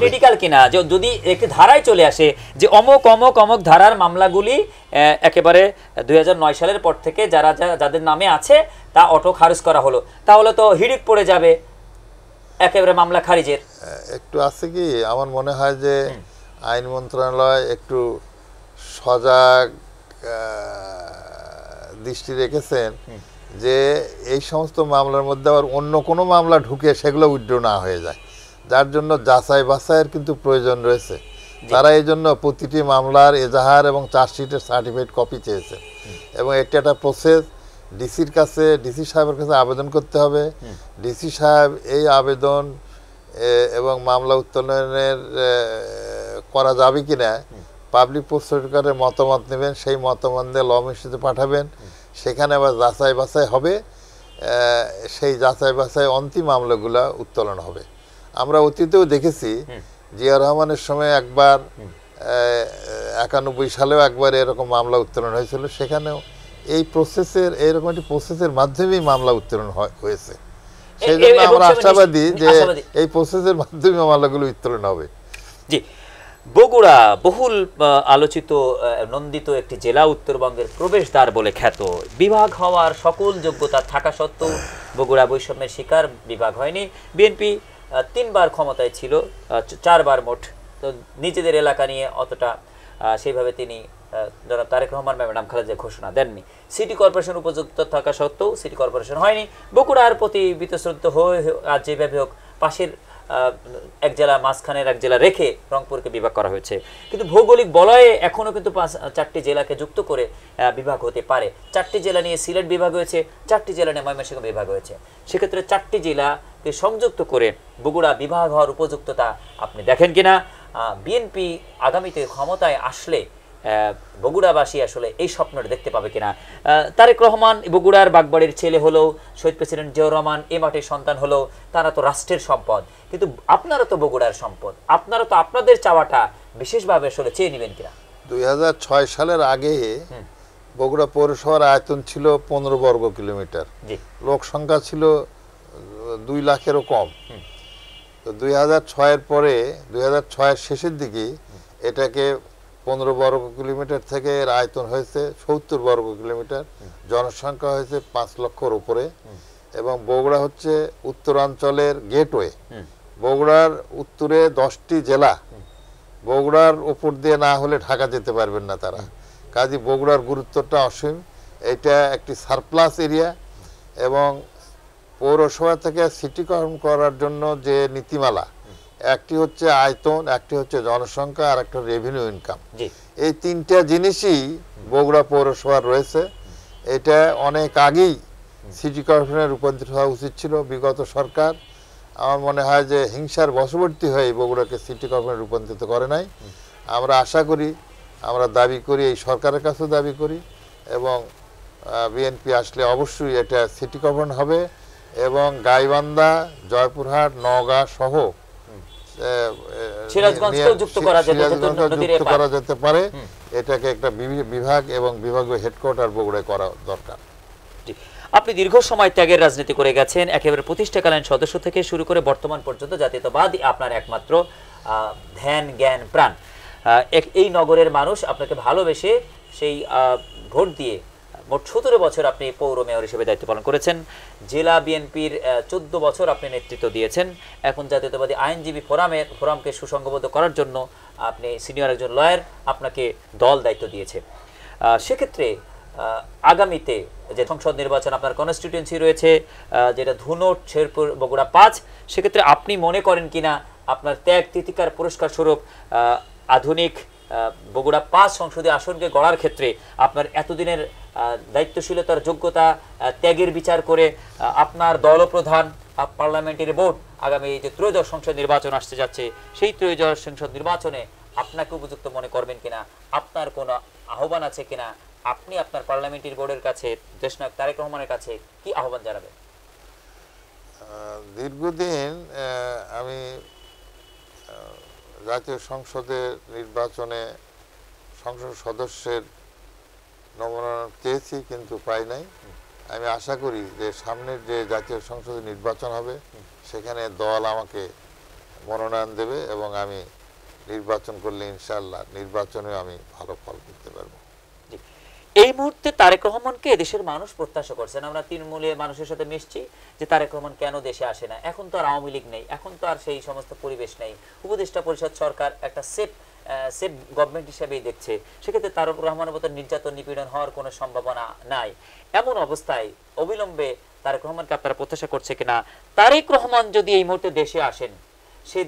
ক্রিটিক্যাল কিনা যদি একটি ধারায় চলে আসে যে অমক অমক অমক ধারার মামলাগুলি একেবারে 2009 সালের পর থেকে যাদের নামে আছে তা অটো খারিজ করা হলো, তাহলে তো হিড়িক পড়ে যাবে একেবারে মামলা খারিজের। একটু আছে কি, আমার মনে হয় যে আইন মন্ত্রণালয় একটু সজাগ দৃষ্টি রেখেছেন যে এই সমস্ত মামলার মধ্যে আবার অন্য কোনো মামলা ঢুকে সেগুলো উইথড্র না হয়ে যায়, যার জন্য যাচাই বাছাইয়ের কিন্তু প্রয়োজন রয়েছে। তারা এই জন্য প্রতিটি মামলার এজাহার এবং চার্জশিটের সার্টিফিকেট কপি চেয়েছে এবং এটা একটা প্রসেস। ডিসির কাছে, ডিসি সাহেবের কাছে আবেদন করতে হবে। ডিসি সাহেব এই আবেদন এবং মামলা উত্তোলনের করা যাবে কিনা পাবলিক প্রসিকিউটরের মতামত নেবেন, সেই মতামত দিয়ে ল মিনিস্ট্রিতে পাঠাবেন, সেখানে আবার যাচাই বাছাই হবে, সেই যাচাই বাছাই অন্তিম মামলাগুলো উত্তোলন হবে। আমরা অতীতেও দেখেছি জিয়া রহমানের সময় একবার 91 সালেও একবার এরকম মামলা উত্তোলন হয়েছিল, সেখানেও এই প্রসেসের এইরকম একটি প্রসেসের মাধ্যমেই মামলা উত্তোলন হয়েছে। সেই জন্য আমরা আশাবাদী যে এই প্রসেসের মাধ্যমে মামলাগুলো উত্তোলন হবে। জি, বগুড়া বহুল আলোচিত নন্দিত একটি জেলা, উত্তরবঙ্গের প্রবেশদ্বার বলে খ্যাত। বিভাগ হওয়ার সকল যোগ্যতা থাকা সত্ত্বেও বগুড়া বৈষম্যের শিকার বিভাগ হয়নি। বিএনপি 3 বার ক্ষমতায় ছিল, 4 বার মোট, তো নিজেদের এলাকা নিয়ে অতটা সেইভাবে তিনি জনাব তারেক রহমান ম্যাডাম খালেদা ঘোষণা দেননি। সিটি কর্পোরেশন উপযুক্ত থাকা সত্ত্বেও সিটি কর্পোরেশন হয়নি। বগুড়ার প্রতি বীতশ্রদ্ধ হয়ে আজ যেভাবে হোক পাশের এক জেলা, মাঝখানের এক জেলা রেখে রংপুরকে বিভাগ করা হয়েছে, কিন্তু ভৌগোলিক বলয়ে এখনও কিন্তু 4টি জেলাকে যুক্ত করে বিভাগ হতে পারে। 4টি জেলা নিয়ে সিলেট বিভাগ হয়েছে, 4টি জেলা নিয়ে ময়মনসিংহ বিভাগ হয়েছে। সেক্ষেত্রে 4টি জেলাকে সংযুক্ত করে বগুড়া বিভাগ হওয়ার উপযুক্ততা আপনি দেখেন কিনা? বিএনপি আগামীতে ক্ষমতায় আসলে বগুড়াবাসী আসলে এই স্বপ্নটা দেখতে পাবে কিনা? তারেক রহমান বগুড়ার বাগবাড়ির ছেলে হলেও, শহীদ প্রেসিডেন্ট জিয়াউর রহমান এই মাটির সন্তান হলেও, তারা তো রাষ্ট্রের সম্পদ, কিন্তু আপনারা তো বগুড়ার সম্পদ, আপনারা তো আপনাদের চাওয়াটা বিশেষভাবে আসলে চেয়ে নেবেন কিনা? 2006 সালের আগে বগুড়া পৌরসভার আয়তন ছিল 15 বর্গ কিলোমিটার, লোক সংখ্যা ছিল 2 লাখেরও কম। তো 2006-এর পরে 2006-এর শেষের দিকে এটাকে 15 বর্গ কিলোমিটার থেকে এর আয়তন হয়েছে 70 বর্গ কিলোমিটার, জনসংখ্যা হয়েছে 5 লক্ষর উপরে, এবং বগুড়া হচ্ছে উত্তরাঞ্চলের গেটওয়ে। বগুড়ার উত্তরে 10টি জেলা, বগুড়ার উপর দিয়ে না হলে ঢাকা যেতে পারবেন না তারা। কাজে বগুড়ার গুরুত্বটা অসীম। এটা একটি সারপ্লাস এরিয়া, এবং পৌরসভা থেকে সিটিকরণ করার জন্য যে নীতিমালা, একটি হচ্ছে আয়তন, একটি হচ্ছে জনসংখ্যা, আর একটা রেভিনিউ ইনকাম। এই তিনটা জিনিসই বগুড়া পৌরসভার রয়েছে। এটা অনেক আগেই সিটি কর্পোরেশনে রূপান্তরিত হওয়া উচিত ছিল। বিগত সরকার আমার মনে হয় যে হিংসার বশবর্তী হয়ে বগুড়াকে সিটি কর্পোরেশনে রূপান্তরিত করে নাই। আমরা আশা করি, আমরা দাবি করি, এই সরকারের কাছেও দাবি করি, এবং বিএনপি আসলে অবশ্যই এটা সিটি কর্পোরেশন হবে, এবং গাইবান্ধা, জয়পুরহাট, নওগাঁ সহ সিরাজগঞ্জকেও যুক্ত করা যেতে পারে। এটাকে একটা বিভাগ এবং বিভাগীয় হেডকোয়ার্টার বগুড়ায় করা দরকার। আপনি দীর্ঘ সময় ত্যাগের রাজনীতি করে গেছেন, একেবারে প্রতিষ্ঠাকালীন সদস্য থেকে শুরু করে বর্তমান পর্যন্ত জাতীয়তাবাদ আপনার একমাত্র ধ্যান, জ্ঞান, প্রাণ। এই নগরের মানুষ আপনাকে ভালোবেসে সেই ভোট দিয়ে মোট 17 বছর আপনি পৌর মেয়র হিসেবে দায়িত্ব পালন করেছেন। জেলা বিএনপির 14 বছর আপনি নেতৃত্ব দিয়েছেন। এখন জাতীয়তাবাদী আইনজীবী ফোরামকে সুসংগবদ্ধ করার জন্য আপনি সিনিয়র একজন লয়ার, আপনাকে দল দায়িত্ব দিয়েছে। সেক্ষেত্রে আগামীতে যে সংসদ নির্বাচন, আপনার কনস্টিটিউয়েন্সি রয়েছে যেটা ধুনট, শেরপুর, বগুড়া 5, সেক্ষেত্রে আপনি মনে করেন কিনা আপনার ত্যাগ তিতিকার পুরস্কার স্বরূপ আধুনিক বগুড়া 5 সংসদীয় আসনকে গড়ার ক্ষেত্রে আপনার এতদিনের দায়িত্বশীলতার যোগ্যতা, ত্যাগের বিচার করে আপনার দলপ্রধান, পার্লামেন্টারি বোর্ড আগামী যে ত্রয়োদশ সংসদ নির্বাচন আসতে যাচ্ছে, সেই ত্রয়োদশ সংসদ নির্বাচনে আপনাকে উপযুক্ত মনে করবেন কিনা? আপনার কোনো আহ্বান আছে কিনা? আপনি আপনার পার্লামেন্টারি বোর্ডের কাছে, দেশনায়ক তারেক রহমানের কাছে কি আহ্বান জানাবেন? দীর্ঘদিন আমি জাতীয় সংসদের নির্বাচনে সংসদ সদস্যের নমনোনয়ন চেয়েছি, কিন্তু পাই নাই। আমি আশা করি যে সামনের যে জাতীয় সংসদের নির্বাচন হবে সেখানে দল আমাকে মনোনয়ন দেবে, এবং আমি নির্বাচন করলে ইনশাআল্লাহ নির্বাচনে আমি ভালো ফল করতে পারবো। এই মুহূর্তে তারেক রহমানকে দেশের মানুষ প্রত্যাশা করছেন। আমরা তৃণমূলের মানুষের সাথে মিশছি যে তারেক রহমান কেন দেশে আসে না। এখন তো আর আওয়ামী লীগ নেই, এখন তো আর সেই সমস্ত পরিবেশ নেই। উপদেষ্টা পরিষদ সরকার একটা সেফ গভর্নমেন্ট হিসেবেই দেখছে। সেক্ষেত্রে তারেক রহমানের মতো নির্যাতন, নিপীড়ন হওয়ার কোনো সম্ভাবনা নাই। এমন অবস্থায় অবিলম্বে তারেক রহমানকে আপনারা প্রত্যাশা করছে কিনা? তারেক রহমান যদি এই মুহূর্তে দেশে আসেন, সেই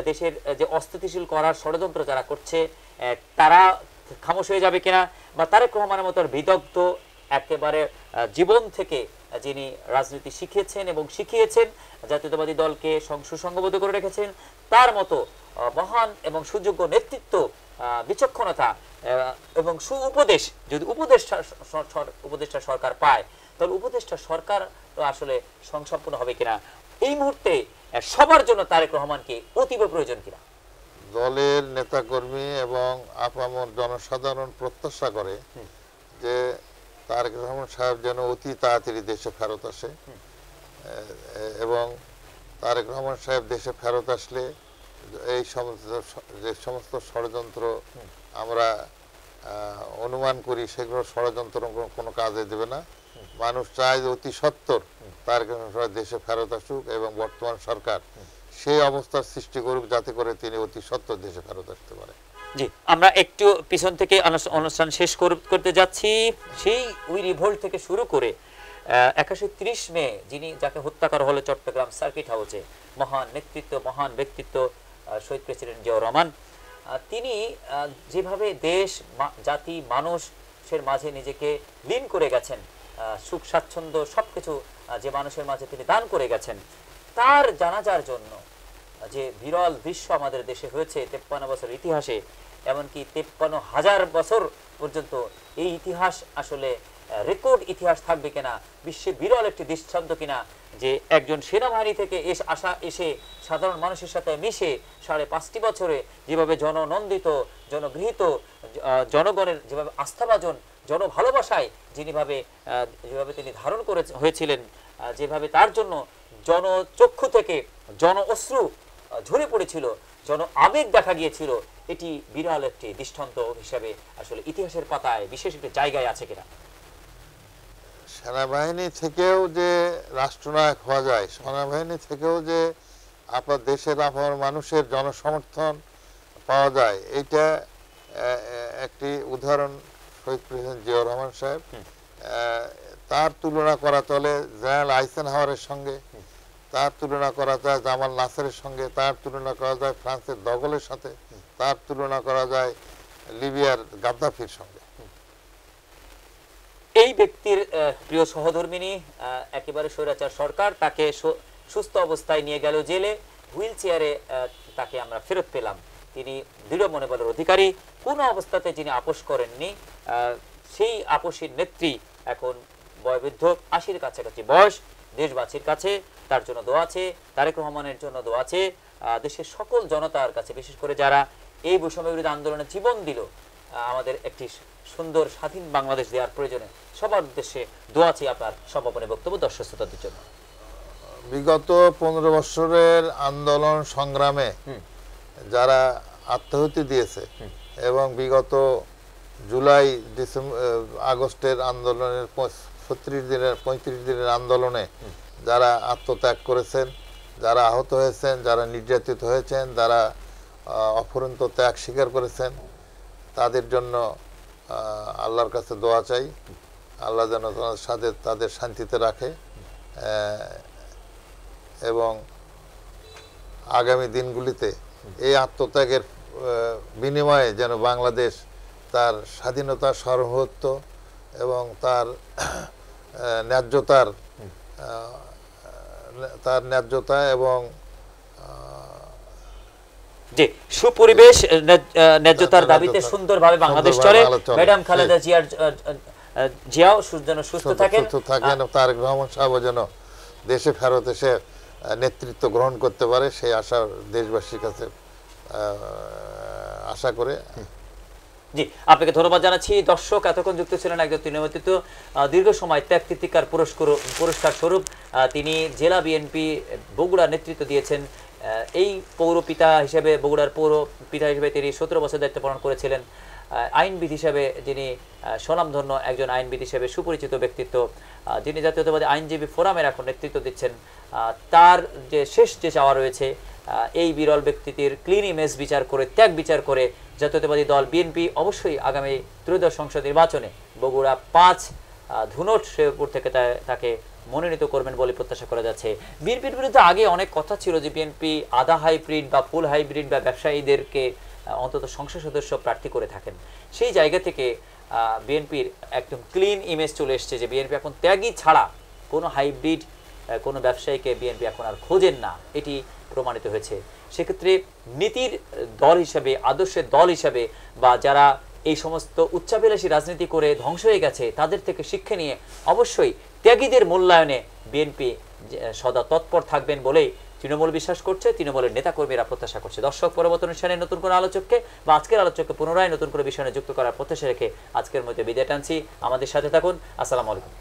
দেশের যে অস্থিতিশীল করার ষড়যন্ত্র যারা করছে তারা খামোশ হয়ে যাবে কিনা? বা তারেক রহমানের মতো বিদগ্ধ, একেবারে জীবন থেকে যিনি রাজনীতি শিখেছেন এবং শিখিয়েছেন, জাতীয়তাবাদী দলকে সুসংগবদ্ধ করে রেখেছেন, তার মতো মহান এবং সুযোগ্য নেতৃত্ব, বিচক্ষণতা এবং উপদেশ যদি উপদেষ্টা সরকার পায়, তাহলে উপদেষ্টা সরকার আসলে সংসম্পূর্ণ হবে কিনা? এই মুহূর্তে সবার জন্য তারেক রহমানকে অতীব প্রয়োজন কিনা? দলের নেতাকর্মী এবং আপামর জনসাধারণ প্রত্যাশা করে যে তারেক রহমান সাহেব যেন অতি তাড়াতাড়ি দেশে ফেরত আসে, এবং তারেক রহমান সাহেব দেশে ফেরত আসলে এই সমস্ত ষড়যন্ত্র আমরা অনুমান করি সেগুলো ষড়যন্ত্র কোনো কাজে দেবে না। মানুষ চায় যে অতি সত্বর তারেক রহমান সাহেব দেশে ফেরত আসুক, এবং বর্তমান সরকার সেই অবস্থার সৃষ্টি করুক যাতে করে তিনি অতি সত্বর দেশে ফেরত আসতে পারে। জি, আমরা একটু পিছন থেকে অনুষ্ঠান শেষ করতে যাচ্ছি। সেই উই রিভোল্ট থেকে শুরু করে 31 মে যাকে হত্যা করা হলো চট্টগ্রাম সার্কিট হাউসে, মহান নেতৃত্ব, মহান ব্যক্তিত্ব শহীদ প্রেসিডেন্ট জিয়াউর রহমান, তিনি যেভাবে দেশ, জাতি, মানুষের মাঝে নিজেকে লীন করে গেছেন, সুখ স্বাচ্ছন্দ্য সবকিছু যে মানুষের মাঝে তিনি দান করে গেছেন, তার জানাজার জন্য যে বিরল দৃশ্য আমাদের দেশে হয়েছে 53 বছর ইতিহাসে, এমনকি 53,000 বছর পর্যন্ত এই ইতিহাস আসলে রেকর্ড ইতিহাস থাকবে কিনা, বিশ্বে বিরল একটি দৃষ্টান্ত কিনা যে একজন সেনাবাহিনী থেকে এসে সাধারণ মানুষের সাথে মিশে 5.5 বছরে যেভাবে জননন্দিত, জনগৃহীত, জনগণের যেভাবে আস্থাভাজন, জনভালোবাসায় যেভাবে তিনি ধারণ হয়েছিলেন, যেভাবে তার জন্য জনচক্ষু থেকে জন অশ্রু ঝরে পড়েছিল, জন আবেগ দেখা গিয়েছিল, এটি বিরল একটি দৃষ্টান্ত হিসাবে আসলে ইতিহাসের পাতায় বিশেষ একটি জায়গায় আছে কিনা? সেনাবাহিনী থেকেও যে রাষ্ট্রনায়ক হওয়া যায়, সেনাবাহিনী থেকেও যে আপনার দেশের আপনার মানুষের জনসমর্থন পাওয়া যায়, এইটা একটি উদাহরণ শহীদ প্রেসিডেন্ট জিয়াউর রহমান সাহেব। তার তুলনা করা চলে জেনারেল আইসেনহাওয়ারের সঙ্গে, তার তুলনা করা যায় জামাল নাসেরের সঙ্গে, তার তুলনা করা যায় ফ্রান্সের দগলের সাথে, তার তুলনা করা যায় লিবিয়ার গাদ্দাফির সঙ্গে। এই ব্যক্তির প্রিয় সহধর্মিনী একেবারে স্বৈরাচার সরকার তাকে সুস্থ অবস্থায় নিয়ে গেল জেলে, হুইল চেয়ারে তাকে আমরা ফেরত পেলাম। তিনি দৃঢ় মনোবলের অধিকারী, কোনো অবস্থাতে যিনি আপোষ করেননি। সেই আপোষের নেত্রী এখন বয়োবৃদ্ধ, 80-র কাছাকাছি বয়স। দেশবাসীর কাছে তার জন্য দোয়া আছে, তারেক রহমানের জন্য দোয়া আছে, দেশের সকল জনতার কাছে, বিশেষ করে যারা এই বৈষম্য বিরোধী আন্দোলনে জীবন দিল, আমাদের একটি সুন্দর স্বাধীন বাংলাদেশ দেওয়ার প্রয়োজনে সবার উদ্দেশ্যে দোয়া চাই। আপনার সমাপনী বক্তব্য দর্শক শ্রোতাদের জন্য। বিগত 15 বছরের আন্দোলন সংগ্রামে যারা আত্মাহুতি দিয়েছে এবং বিগত জুলাই আগস্টের আন্দোলনের 35 দিনের আন্দোলনে যারা আত্মত্যাগ করেছেন, যারা আহত হয়েছেন, যারা নির্যাতিত হয়েছেন, যারা অফুরন্ত ত্যাগ স্বীকার করেছেন, তাদের জন্য আল্লাহর কাছে দোয়া চাই। আল্লাহ যেন তাদের সাথে তাদের শান্তিতে রাখে এবং আগামী দিনগুলিতে এই আত্মত্যাগের বিনিময়ে যেন বাংলাদেশ তার স্বাধীনতা, সার্বভৌমত্ব এবং তার ন্যায্যতা এবং যে সুপরিবেশ, ন্যায্যতার দাবিতে সুন্দরভাবে বাংলাদেশ চলে। ম্যাডাম খালেদা জিয়াও যেন সুস্থ থাকেন, তারেক রহমান সাহেব যেন দেশে ফেরত এসে নেতৃত্ব গ্রহণ করতে পারে, সেই আশা দেশবাসীর কাছে আশা করে। জি, আপনাকে ধন্যবাদ জানাচ্ছি। দর্শক, এতক্ষণ যুক্ত ছিলেন একজন তৃণমূল দীর্ঘ সময় ত্যাগ তিতিকার পুরস্কার স্বরূপ তিনি জেলা বিএনপি বগুড়া নেতৃত্ব দিয়েছেন। এই পৌরপিতা হিসেবে, বগুড়ার পৌরপিতা হিসেবে তিনি 17 বছর দায়িত্ব পালন করেছিলেন। আইনবিদ হিসেবে যিনি স্বনামধন্য একজন আইনবিদ হিসেবে সুপরিচিত ব্যক্তিত্ব, যিনি জাতীয়তাবাদী আইনজীবী ফোরামের এখন নেতৃত্ব দিচ্ছেন। তার যে শেষ যে চাওয়া রয়েছে, এই বিরল ব্যক্তিটির ক্লিন ইমেজ বিচার করে, ত্যাগ বিচার করে জাতীয়তাবাদী দল বিএনপি অবশ্যই আগামী ত্রয়োদশ সংসদ নির্বাচনে বগুড়া 5 ধুনট শেরপুর থেকে তাকে মনোনীত করবেন বলে প্রত্যাশা করা যাচ্ছে। বিএনপির বিরুদ্ধে আগে অনেক কথা ছিল যে বিএনপি আধা হাইব্রিড বা ফুল হাইব্রিড বা ব্যবসায়ীদেরকে অন্তত সংসদ সদস্য প্রার্থী করে থাকেন। সেই জায়গা থেকে বিএনপির একদম ক্লিন ইমেজ চলে এসছে যে বিএনপি এখন ত্যাগী ছাড়া কোনো হাইব্রিড, কোনো ব্যবসায়ীকে বিএনপি এখন আর খোঁজেন না, এটি প্রমাণিত হয়েছে। সেক্ষেত্রে নীতির দল হিসাবে, আদর্শের দল হিসাবে, বা যারা এই সমস্ত উচ্চাভিলাষী রাজনীতি করে ধ্বংস হয়ে গেছে তাদের থেকে শিক্ষা নিয়ে অবশ্যই ত্যাগীদের মূল্যায়নে বিএনপি সদা তৎপর থাকবেন বলেই তৃণমূল বিশ্বাস করছে, তৃণমূলের নেতাকর্মীরা প্রত্যাশা করছে। দর্শক, পরবর্তী অনুষ্ঠানে নতুন কোনো আলোচককে বা আজকের আলোচককে পুনরায় নতুন করে বিষয়ে যুক্ত করার প্রত্যাশা রেখে আজকের মধ্যে বিদায় টানছি। আমাদের সাথে থাকুন। আসসালামু আলাইকুম।